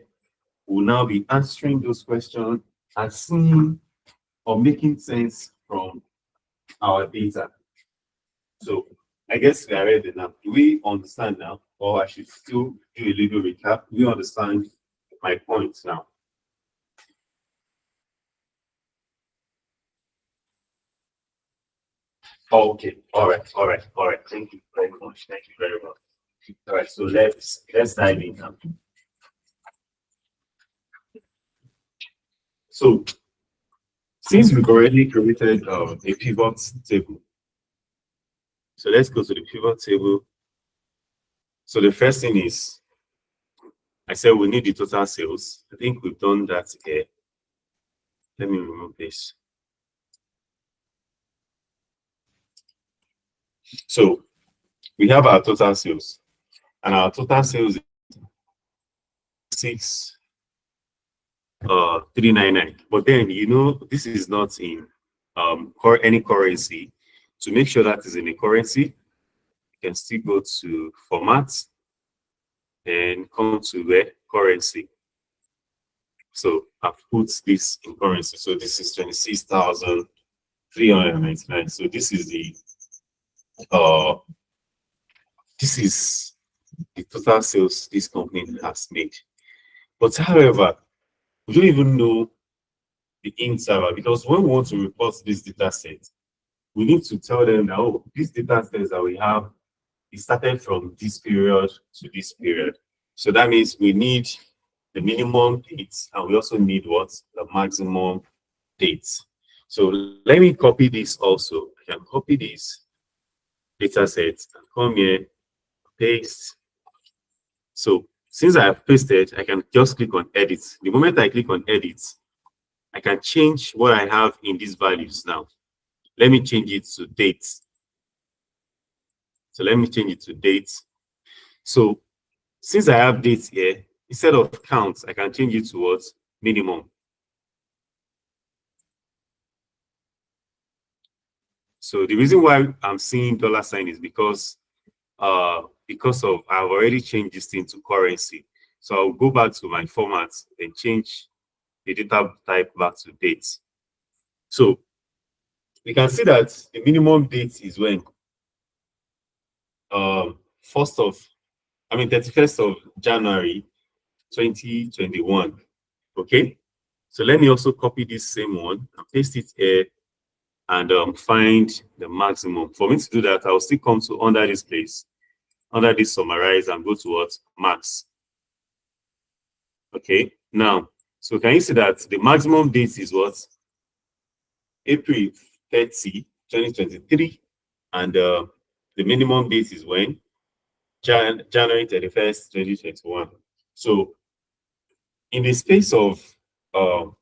[SPEAKER 3] we'll now be answering those questions and seeing or making sense from our data. So I guess we are ready now. Do we understand now? Or I should still do a little recap? Do we understand my points now? Oh, okay. All right. Thank you very much. Thank you very much. All right. So let's dive in now. So since we've already created a pivot table, so let's go to the pivot table. So the first thing is, I said we need the total sales. I think we've done that here. Let me remove this. So we have our total sales, and our total sales is 6,399. But then this is not in any currency. To make sure that is in a currency, you can still go to format and come to where currency. So I've put this in currency. So this is 26,399. So this is the total sales this company has made. But however, we don't even know the interval, because when we want to report this data set, we need to tell them that, oh, this data set that we have, it started from this period to this period. So that means we need the minimum dates, and we also need what? The maximum dates. So let me copy this also. I can copy this data set and come here, paste. So since I have pasted, I can just click on edit. The moment I click on edit, I can change what I have in these values now. Let me change it to date. So let me change it to date. So since I have dates here, instead of count, I can change it to what? Minimum. So the reason why I'm seeing $sign is because I've already changed this thing to currency. So I'll go back to my format and change the data type back to dates. So we can see that the minimum date is when 31st of January 2021. Okay, so let me also copy this same one and paste it here and find the maximum. For me to do that, I'll still come to under this place, under this summarize, and go to what? Max. Okay, now, so can you see that the maximum date is what? April 30, 2023, and the minimum date is when? January 31st, 2021. So in the space of 2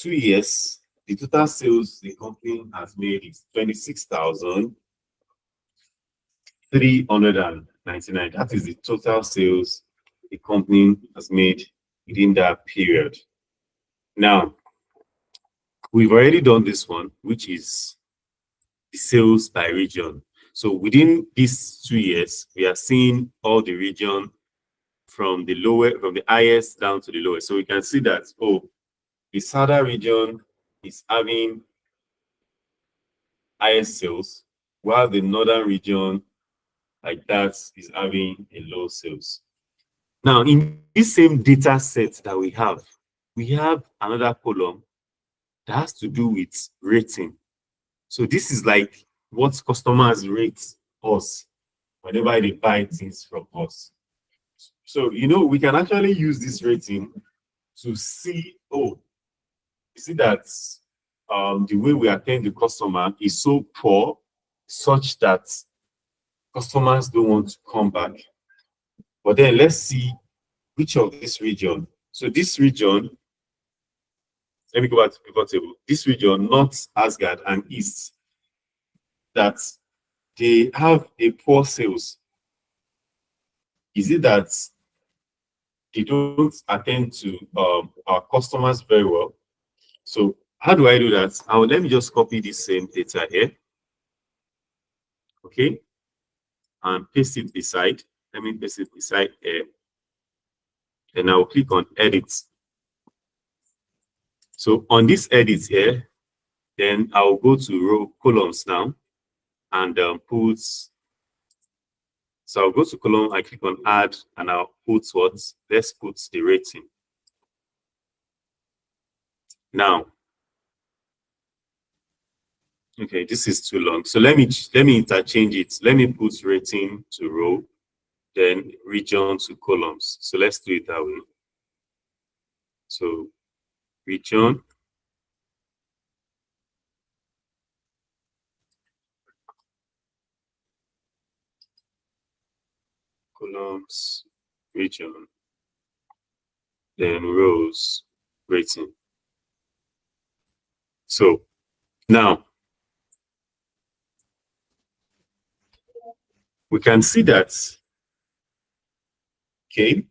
[SPEAKER 3] years, the total sales the company has made is 26,399. That is the total sales the company has made within that period. Now, we've already done this one, which is the sales by region. So within these 2 years, we are seeing all the region from the highest down to the lowest. So we can see that, oh, the southern region is having highest sales, while the northern region like that is having a low sales. Now, in this same data set that we have another column that has to do with rating. So this is like what customers rate us whenever they buy things from us. So, we can actually use this rating to see, oh, you see that the way we attend the customer is so poor, such that customers don't want to come back. But then let's see which of this region. So this region, let me go back to pivot table. This region, North, Asgard, and East, that they have a poor sales. Is it that they don't attend to our customers very well? So how do I do that? Let me just copy this same data here. Okay. And paste it beside. Let me paste it beside here. And I'll click on edit. So on this edit here, then I'll go to row columns now and put. So I'll go to column, I click on add, and I'll put what? Let's put the rating. Now, okay, this is too long. So let me interchange it. Let me put rating to row, then region to columns. So let's do it that way. So region, columns, region, then rows, rating. So now we can see that, okay,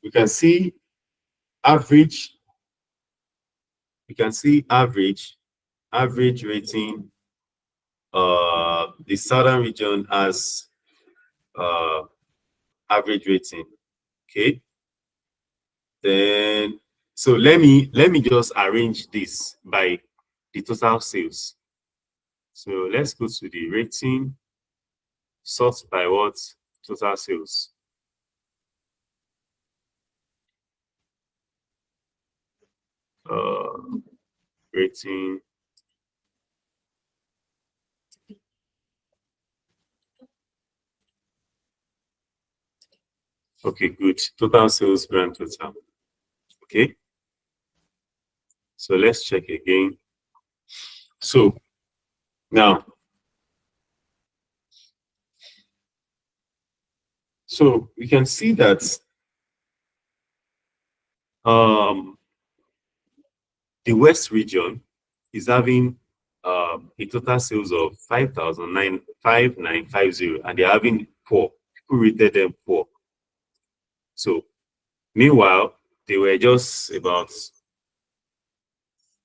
[SPEAKER 3] we can see average, average rating. The southern region has average rating. Okay. Then so let me just arrange this by the total sales. So let's go to the rating, sort by what? Total sales. Rating. Okay, good. Total sales, grand total. Okay. So let's check again. So now, so we can see that the West region is having a total sales of 5,950, and they're having poor. People rated them poor. So meanwhile, they were just about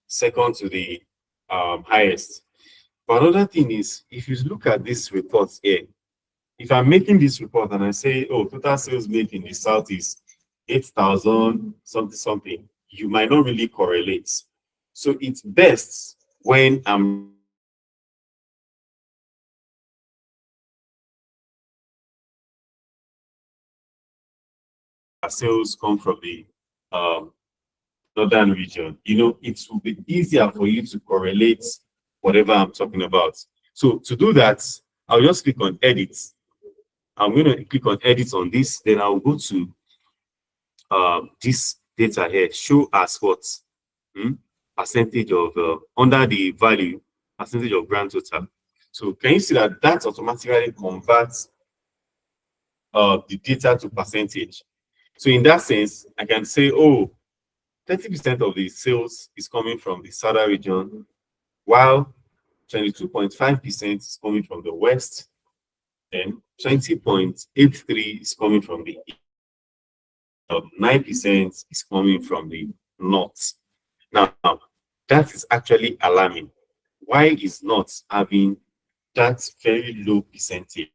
[SPEAKER 3] second to the highest. But another thing is, if you look at this report here, if I'm making this report and I say, oh, total sales made in the South is 8,000 something something, you might not really correlate. So it's best when I'm sales come from the northern region. It will be easier for you to correlate whatever I'm talking about. So to do that, I'll just click on edit. I'm going to click on edit on this, then I'll go to this data here, show as what? Percentage of, under the value, percentage of grand total. So can you see that automatically converts the data to percentage? So in that sense, I can say, oh, 30% of the sales is coming from the southern region, while 22.5% is coming from the west, and 20.83 is coming from the east. 9% is coming from the north. Now, that is actually alarming. Why is not having that very low percentage?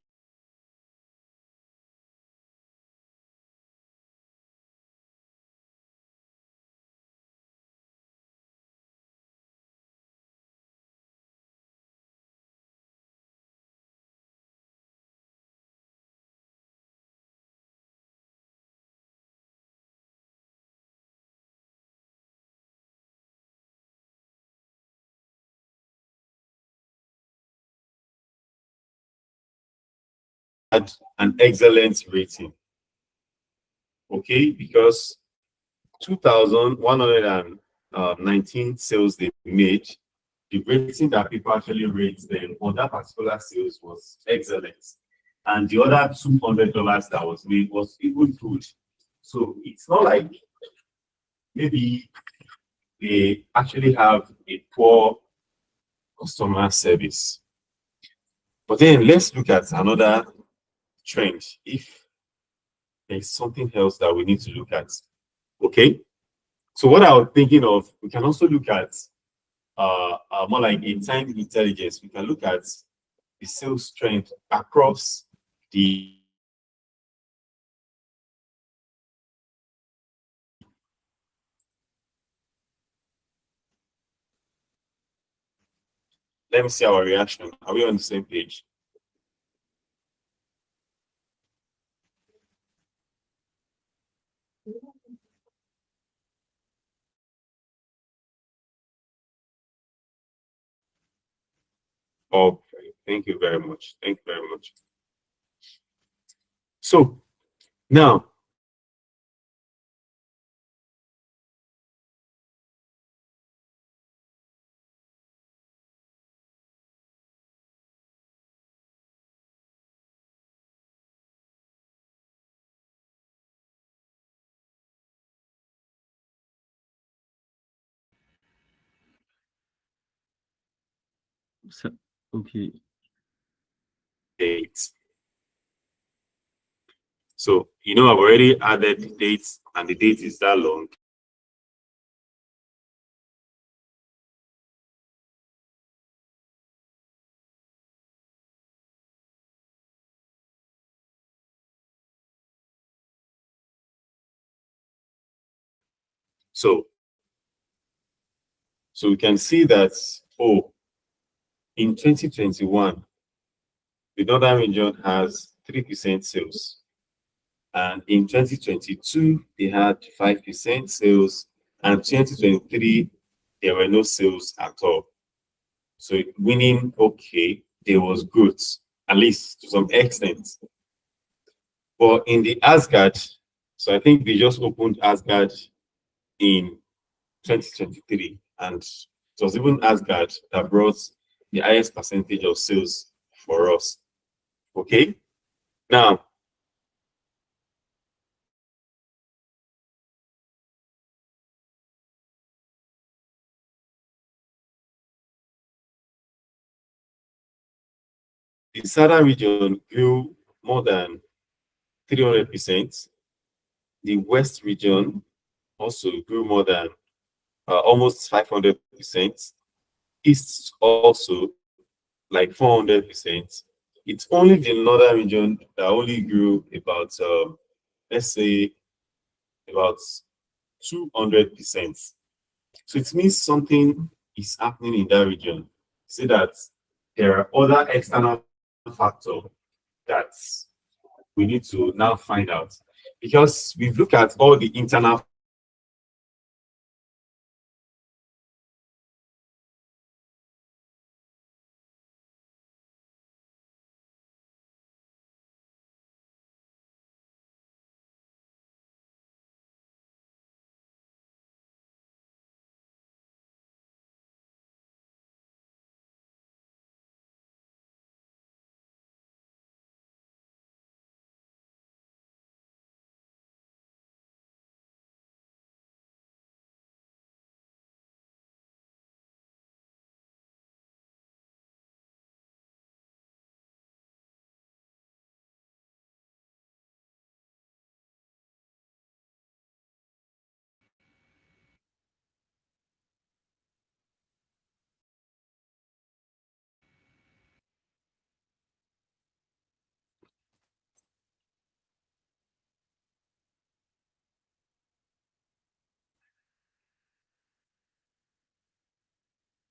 [SPEAKER 3] an excellent rating. Okay, because 2,119 sales they made, the rating that people actually rate them on that particular sales was excellent. And the other $200 that was made was even good. So it's not like maybe they actually have a poor customer service. But then let's look at another trend. If there's something else that we need to look at. Okay. So what I was thinking of, we can also look at more like a time intelligence. We can look at the sales trend across the let me see our reaction. Are we on the same page? Okay, thank you very much. Thank you very much. So now
[SPEAKER 8] So, okay.
[SPEAKER 3] dates. So you know I've already added the dates and the date is that long. So we can see that in 2021, the northern region has 3% sales. And in 2022, they had 5% sales. And 2023, there were no sales at all. So winning, okay, there was good, at least to some extent. But in the Asgard, so I think they just opened Asgard in 2023. And it was even Asgard that brought the highest percentage of sales for us. Okay. Now, the southern region grew more than 300%. The west region also grew more than almost 500%. East also like 400%. It's only the northern region that only grew about, let's say, about 200%. So it means something is happening in that region. See that there are other external factors that we need to now find out. Because we've looked at all the internal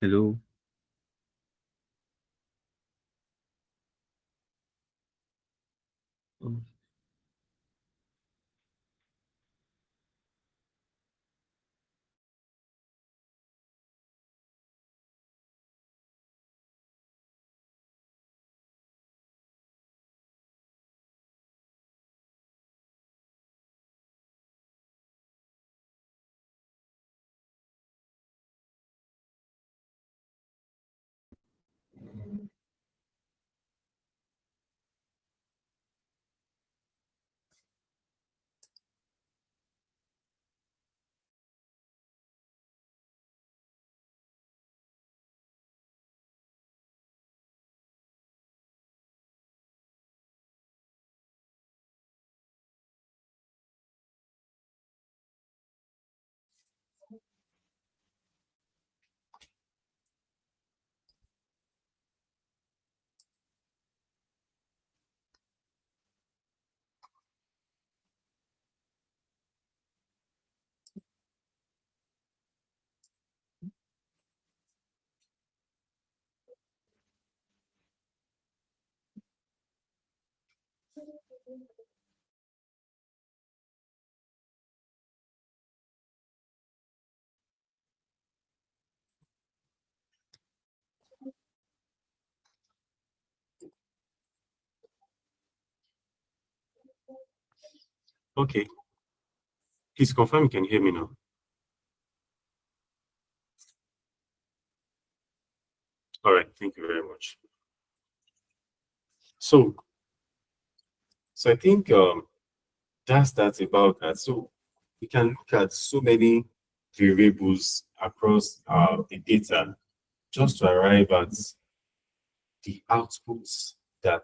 [SPEAKER 8] Hello. Oh,
[SPEAKER 3] Okay. Please confirm you can hear me now. All right. Thank you very much. So I think that's about that. So we can look at so many variables across the data just to arrive at the outputs that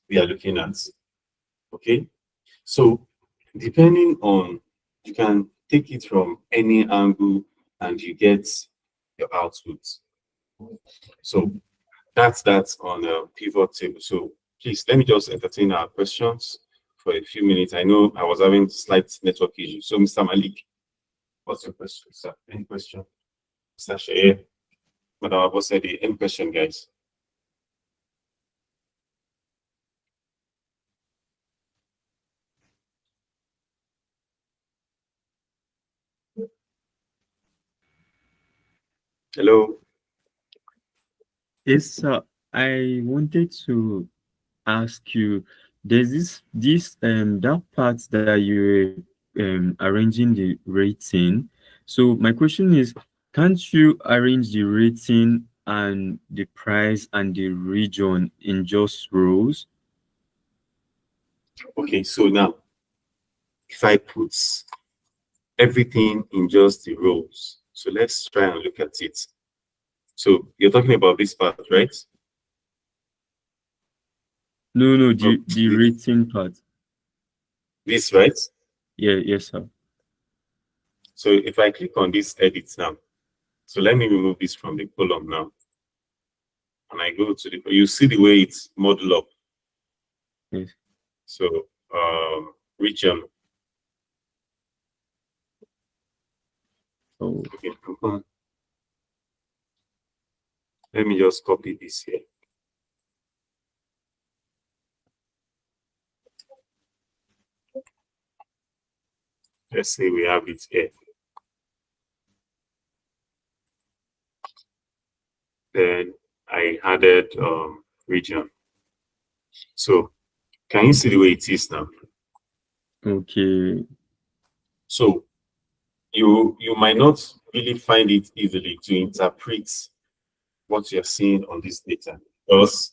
[SPEAKER 3] we are looking at. Okay, so depending on, you can take it from any angle and you get your output. So that's on a pivot table. So please let me just entertain our questions for a few minutes. I know I was having slight network issues. So Mr. Malik, what's your question, sir? Any question? Mr. Shaye, Madam Abosedi, any question, guys? Hello.
[SPEAKER 8] Yes, sir. I wanted to ask you, there's this that part that you're arranging the rating. So my question is, can't you arrange the rating and the price and the region in just rows?
[SPEAKER 3] Okay, so now if I put everything in just the rows, so let's try and look at it. So you're talking about this part, right?
[SPEAKER 8] No,
[SPEAKER 3] Oh,
[SPEAKER 8] the rating part.
[SPEAKER 3] this, right?
[SPEAKER 8] Yeah, yes, sir.
[SPEAKER 3] So if I click on this edit now, so let me remove this from the column now. And I go to the, you see the way it's modeled up.
[SPEAKER 8] Yes.
[SPEAKER 3] So region.
[SPEAKER 8] Oh,
[SPEAKER 3] Okay, let me just copy this here. Let's say we have it here. Then I added region. So can you see the way it is now?
[SPEAKER 8] okay.
[SPEAKER 3] So you might not really find it easily to interpret what you're seeing on this data. Because,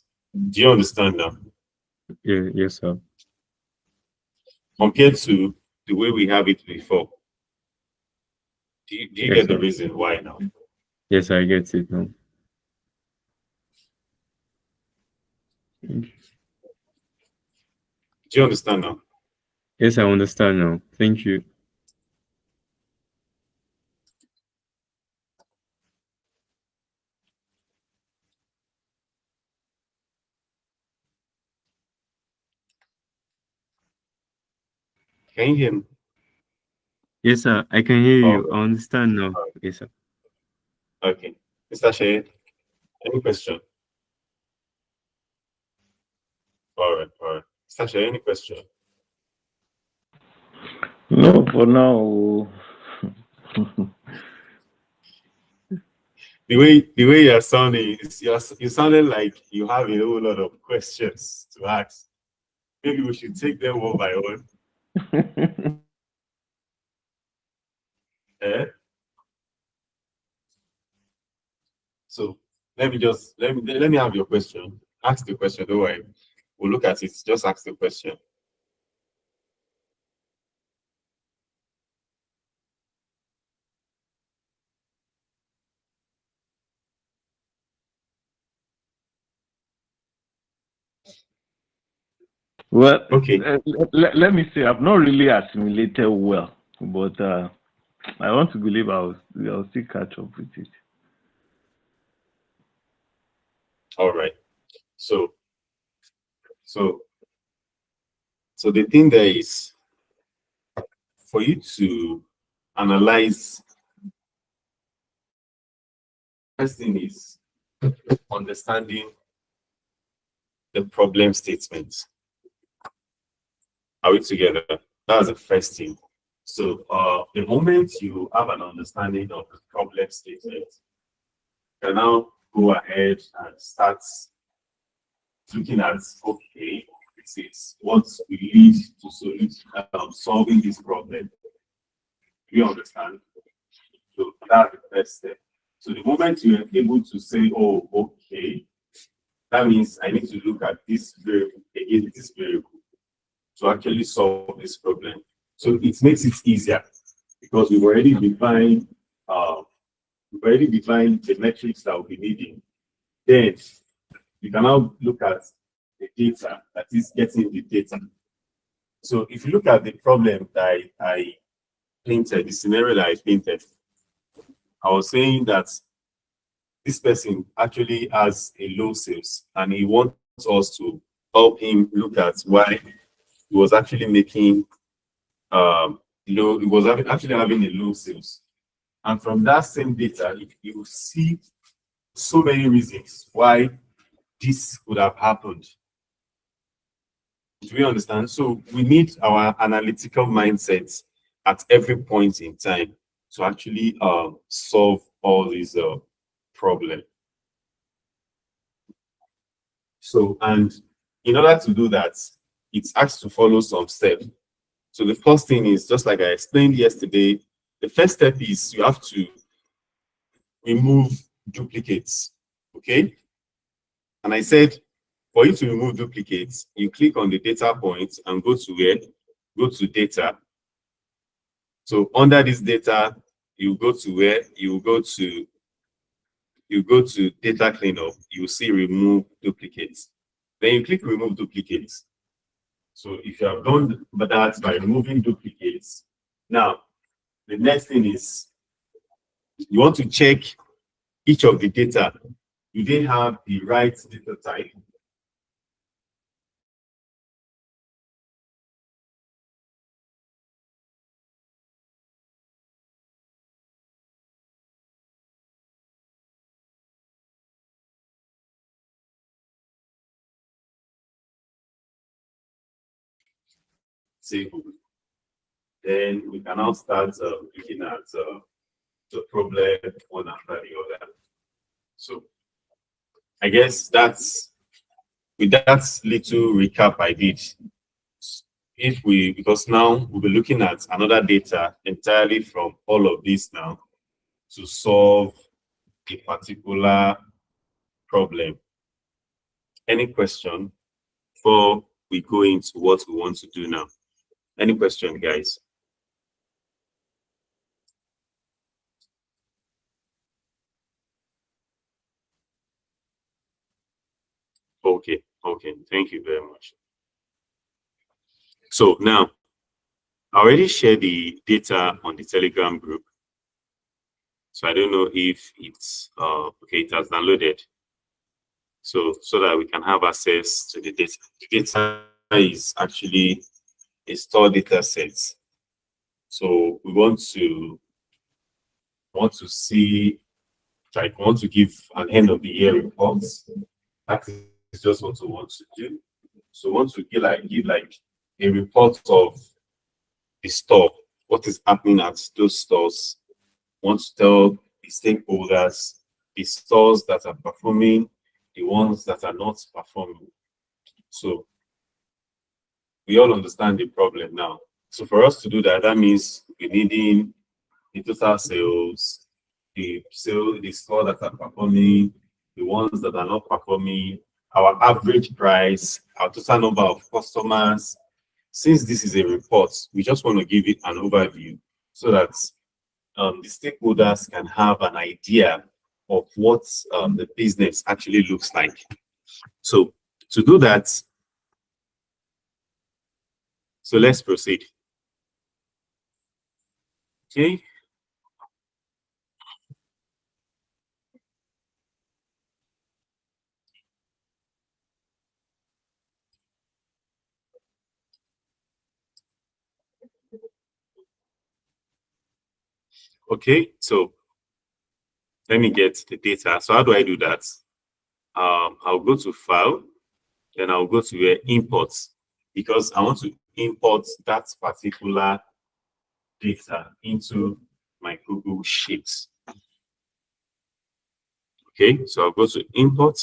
[SPEAKER 3] do you understand now?
[SPEAKER 8] Yeah, yes, sir.
[SPEAKER 3] Compared to the way we have it before. Do you
[SPEAKER 8] Yes,
[SPEAKER 3] get the
[SPEAKER 8] sir.
[SPEAKER 3] reason why now?
[SPEAKER 8] Yes, I get it now.
[SPEAKER 3] Do you understand now?
[SPEAKER 8] Yes, I understand now. Thank you.
[SPEAKER 3] Can you hear me?
[SPEAKER 8] Yes, sir. I can hear
[SPEAKER 3] Oh,
[SPEAKER 8] you. I understand now. Yes, sir.
[SPEAKER 3] okay. Mr. Shea, any question? All right. Mr. Shea, any question?
[SPEAKER 6] No, for now.
[SPEAKER 3] The way you're sounding, you sounded like you have a whole lot of questions to ask. Maybe we should take them one by one. Eh? So let me have your question. Ask the question. Don't worry. We'll look at it. Just ask the question.
[SPEAKER 6] Well,
[SPEAKER 3] Okay.
[SPEAKER 6] let me say, I've not really assimilated well, but I want to believe I'll still catch up with it.
[SPEAKER 3] All right. So the thing there is, for you to analyze, first thing is understanding the problem statement. Are we together? That's the first thing. So the moment you have an understanding of the problem statement, you can now go ahead and start looking at, okay, this is what will lead to solving this problem. Do you understand? So that's the first step. So the moment you are able to say, oh, okay, that means I need to look at this variable against this variable to actually solve this problem. So it makes it easier because we've already defined the metrics that we'll be needing. Then you can now look at the data, that is getting the data. So if you look at the problem that I painted, the scenario that I painted, I was saying that this person actually has a low sales and he wants us to help him look at why he was actually making actually having a low sales. And from that same data, you will see so many reasons why this could have happened. Do we understand? So we need our analytical mindset at every point in time to actually solve all these problems. So, and in order to do that, it's asked to follow some steps. So the first thing is, just like I explained yesterday, the first step is you have to remove duplicates, okay? And I said, for you to remove duplicates, you click on the data point and go to where? Go to data. So under this data, you go to where? You go to data cleanup, you see remove duplicates. Then you click remove duplicates. So if you have done that by removing duplicates, now the next thing is you want to check each of the data. Do they have the right data type? Simple. Then we can now start looking at the problem one after the other. So I guess that's with that little recap I did. Because now we'll be looking at another data entirely from all of this now to solve a particular problem. Any question before we go into what we want to do now? Any question, guys? Okay, thank you very much. So now, I already shared the data on the Telegram group. So I don't know if it's, okay, it has downloaded. So that we can have access to the data. The data is actually a stored data set. So we want to see, like, want to give an end of the year report. That is just what we want to do. So we want to give like a report of the store, what is happening at those stores. We want to tell the stakeholders, the stores that are performing, the ones that are not performing. So we all understand the problem now. So for us to do that, that means we're needing the total sales, the store that are performing, the ones that are not performing, our average price, our total number of customers. Since this is a report, we just want to give it an overview so that the stakeholders can have an idea of what the business actually looks like. So to do that, so let's proceed. Okay. Okay, so let me get the data. So how do I do that? I'll go to file, then I'll go to imports, because I want to import that particular data into my Google Sheets. Okay, so I'll go to import.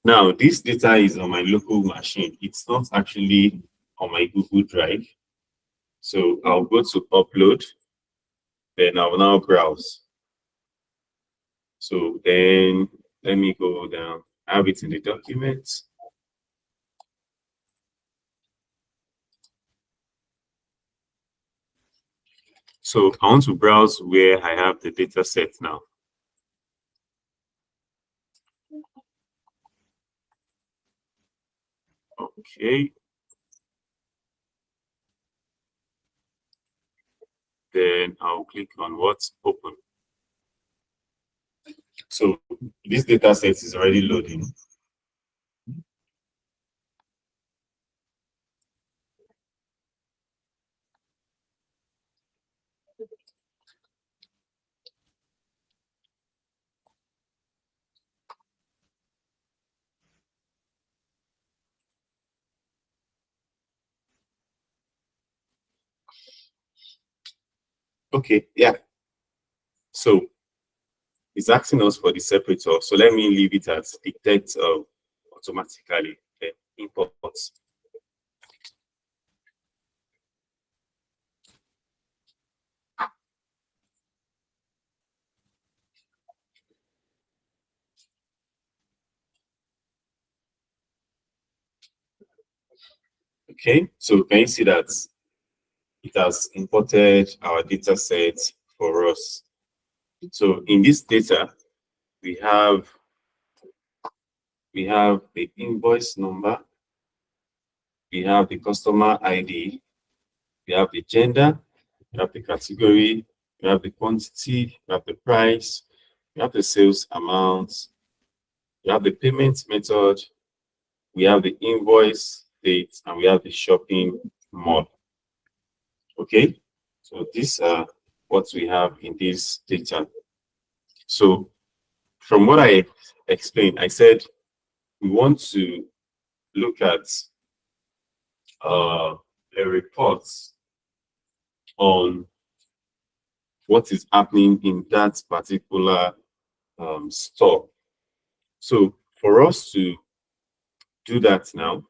[SPEAKER 3] Now, this data is on my local machine. It's not actually on my Google Drive. So I'll go to upload, then I'll now browse. So then let me go down. I have it in the document. So I want to browse where I have the data set now. Okay. Then I'll click on what's open. So this data set is already loading. Okay, yeah. So it's asking us for the separator. So let me leave it at detect automatically. Okay, import. Okay, so can you see that it has imported our data set for us? So in this data, we have the invoice number, we have the customer ID, we have the gender, we have the category, we have the quantity, we have the price, we have the sales amount, we have the payment method, we have the invoice date, and we have the shopping mall. Okay, so these are what we have in this data. So from what I explained, I said we want to look at a report on what is happening in that particular store. So for us to do that now,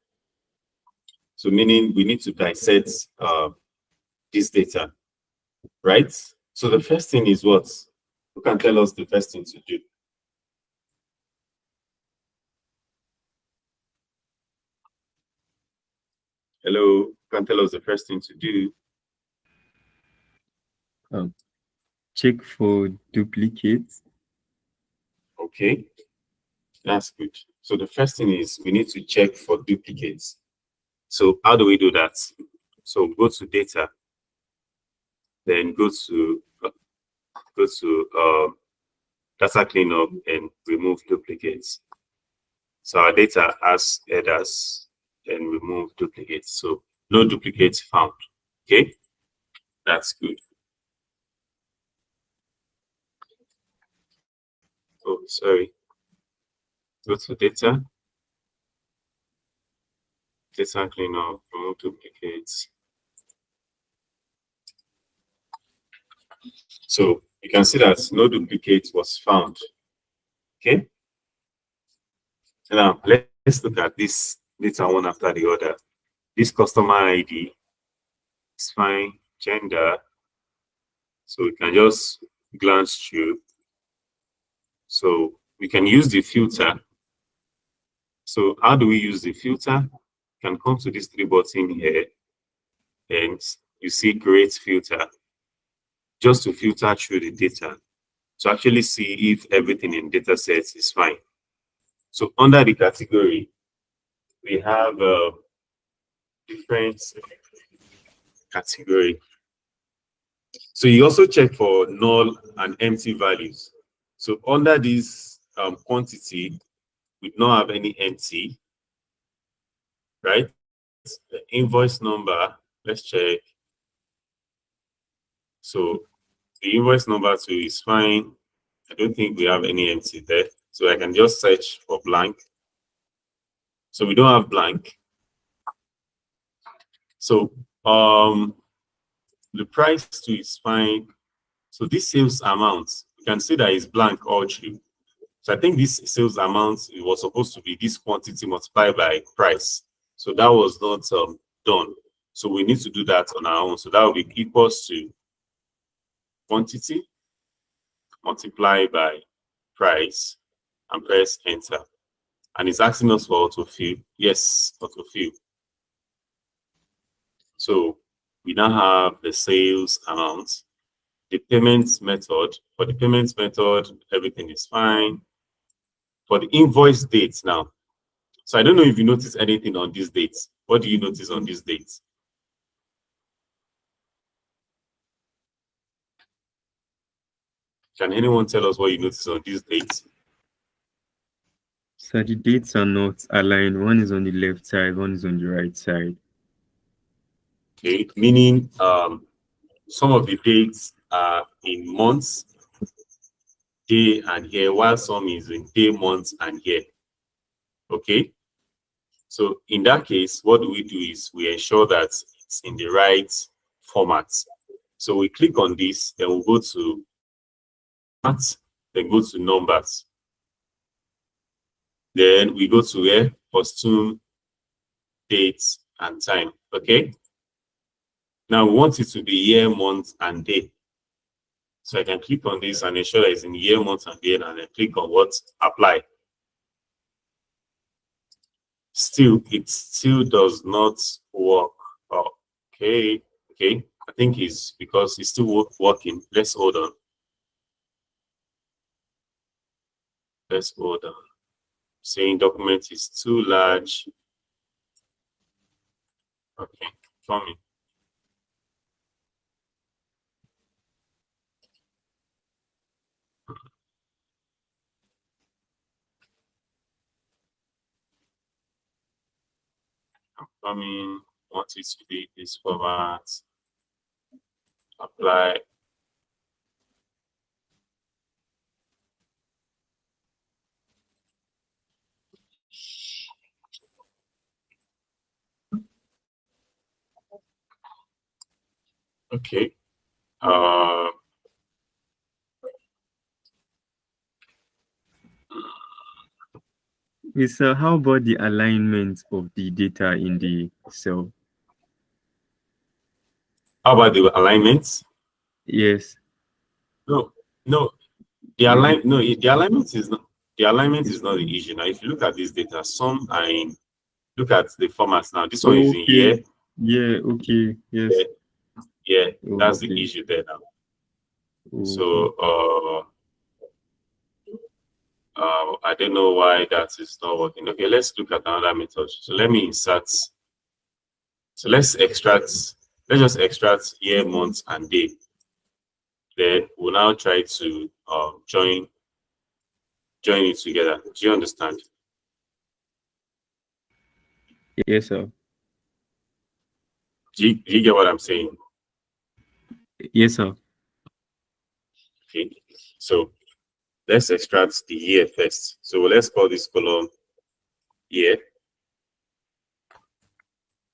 [SPEAKER 3] so meaning we need to dissect this data, right? So the first thing is what? Who can tell us the first thing to do? Hello, who can tell us the first thing to do?
[SPEAKER 8] Check for duplicates.
[SPEAKER 3] Okay, that's good. So the first thing is we need to check for duplicates. So how do we do that? So go to data, then go to data cleanup and remove duplicates. So our data has headers and remove duplicates. So no duplicates found. Okay, that's good. Oh, sorry. Go to data cleanup, remove duplicates. So you can see that no duplicate was found. Okay. Now let's look at this data one after the other. This customer ID is fine, gender. So we can just glance through. So we can use the filter. So how do we use the filter? You can come to this three button here and you see create filter, just to filter through the data to actually see if everything in data sets is fine. So under the category, we have a different category. So you also check for null and empty values. So under this quantity, we do not have any empty, right? The invoice number, let's check. So the invoice number too is fine. I don't think we have any empty there. So I can just search for blank. So we don't have blank. So the price too is fine. So this sales amount, you can see that it's blank all through. So I think this sales amount, it was supposed to be this quantity multiplied by price. So that was not done. So we need to do that on our own. So that will be equals to quantity multiplied by price and press enter. And it's asking us for autofill. Yes, autofill. So we now have the sales amount, the payment method. For the payment method, everything is fine. For the invoice date now. So I don't know if you notice anything on this date. What do you notice on this date? Can anyone tell us what you notice on this date?
[SPEAKER 8] So the dates are not aligned. One is on the left side, one is on the right side.
[SPEAKER 3] Okay, meaning some of the dates are in months, day and year, while some is in day, months, and year. Okay, so in that case, what do is we ensure that it's in the right format. So we click on this, then we'll go to format, then go to numbers. Then we go to where? Costume, date, and time. Okay. Now we want it to be year, month, and day. So I can click on this and ensure that it's in year, month, and day, and then click on what? Apply. Still, it still does not work. Oh, okay. Okay. I think it's because it's still working. Let's hold on. Let's hold on. Saying document is too large. Okay, coming. Coming. Want it to be this format. Apply. Okay.
[SPEAKER 8] Yes, sir. How about the alignment of the data in the cell?
[SPEAKER 3] How about the alignment?
[SPEAKER 8] Yes.
[SPEAKER 3] No, no. The alignment is not the issue. Now, if you look at this data, some are in. Look at the formats now. This one is in
[SPEAKER 8] Okay.
[SPEAKER 3] year.
[SPEAKER 8] Yeah. Okay. Yes.
[SPEAKER 3] Yeah, that's the
[SPEAKER 8] Okay.
[SPEAKER 3] issue there now.
[SPEAKER 8] Okay.
[SPEAKER 3] So I don't know why that is not working. Okay, let's look at another method. So let me insert. So let's just extract year, month, and day. Then we'll now try to join it together. Do you understand?
[SPEAKER 8] Yes, sir.
[SPEAKER 3] Do you get what I'm saying?
[SPEAKER 8] Yes, sir.
[SPEAKER 3] Okay. So let's extract the year first. So let's call this column year.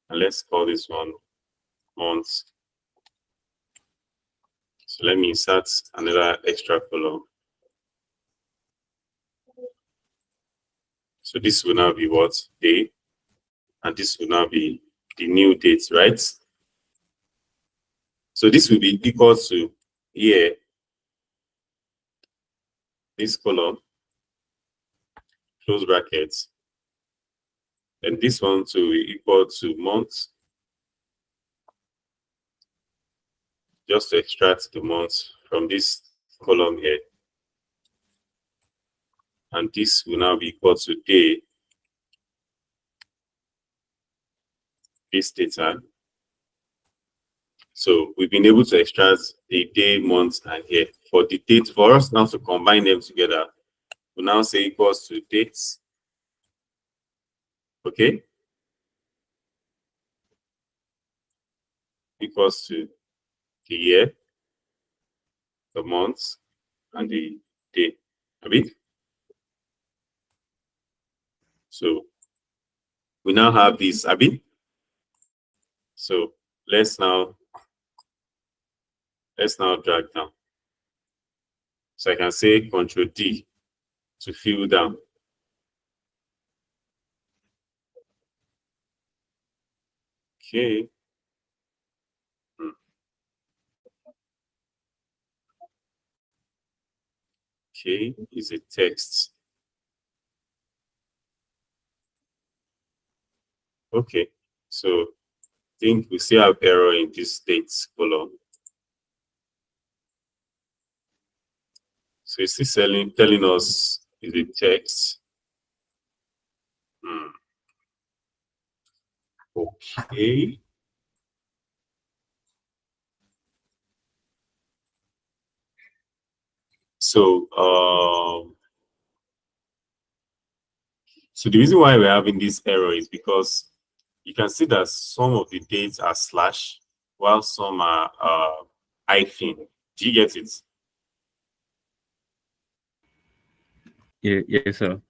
[SPEAKER 3] And let's call this one months. So let me insert another extra column. So this will now be what? Day. And this will now be the new date, right? So this will be equal to year, this column, close brackets. And this one to be equal to months. Just to extract the months from this column here. And this will now be equal to day, this data. So we've been able to extract the day, month, and year. For the date, for us now to combine them together, we now say equals to dates. Okay? Equals to the year, the month, and the day. Abi? So we now have this, Abi? So let's now drag down. So I can say Control D to fill down. Okay. Okay, is a text. Okay, so I think we still have error in this states column. So it's still telling us is a text. Okay. So the reason why we're having this error is because you can see that some of the dates are slash while some are hyphen. Do you get it?
[SPEAKER 8] Yeah, yes, sir.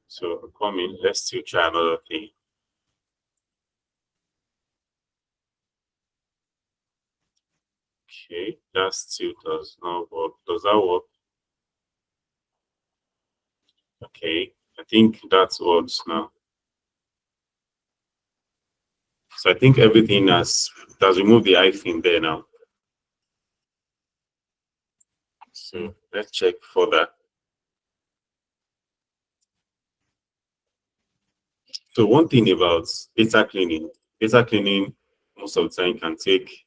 [SPEAKER 3] So coming, let's still try another thing. Okay, that still does not work. Does that work? Okay, I think that works now. So I think everything has removed the hyphen there now. So let's check further. So one thing about data cleaning most of the time can take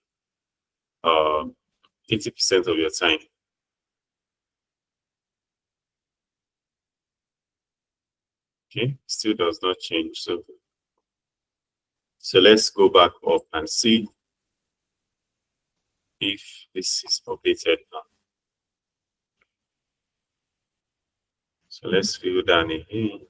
[SPEAKER 3] 80% of your time. Okay, still does not change. So let's go back up and see if this is updated now. So let's fill down again.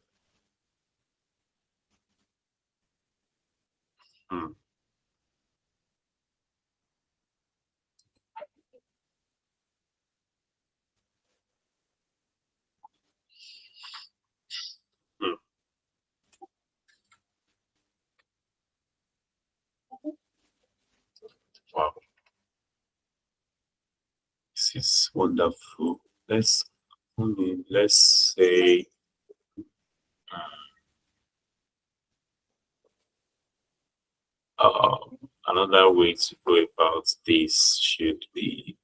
[SPEAKER 3] Wow, this is wonderful. Let's say uh, another way to go about this should be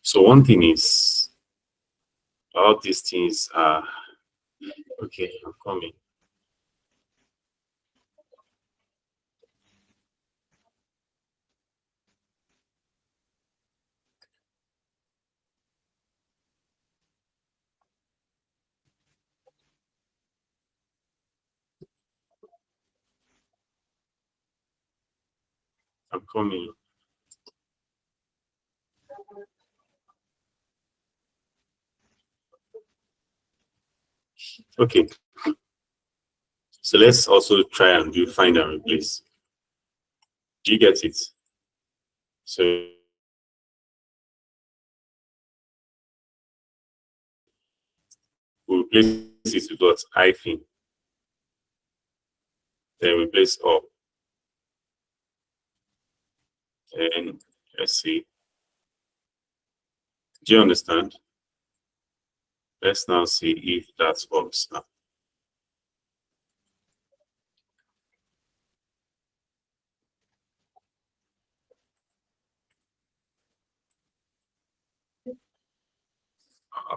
[SPEAKER 3] so one thing is all these things are okay. I'm coming. I'm coming. Okay. So let's also try and do find and replace. Do you get it? So we replace it with what? Hyphen. Then replace all. And let's see. Do you understand? Let's now see if that works now.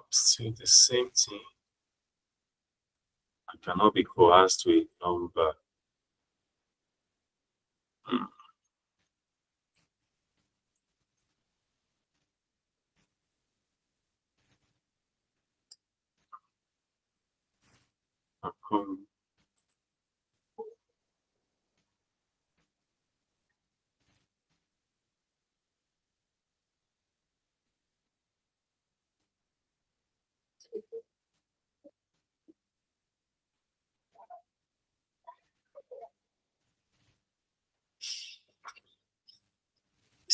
[SPEAKER 3] Still the same thing. I cannot be coerced to a number.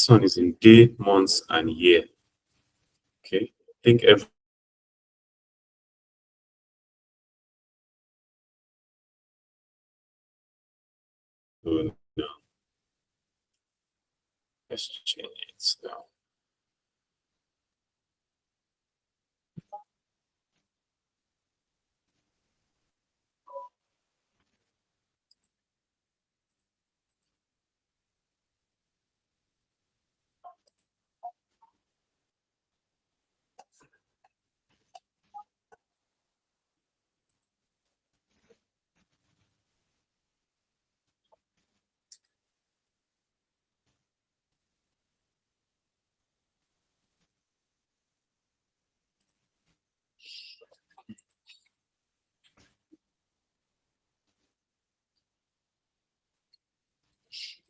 [SPEAKER 3] This one is in day, months, and year. Okay, I think every no. Let's change it now.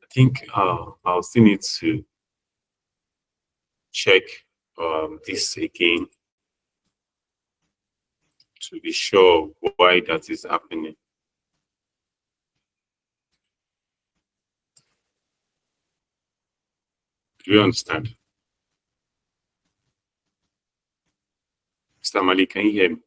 [SPEAKER 3] I think I'll still need to check this again to be sure why that is happening. Do you understand? Mr. Malik, can you hear me?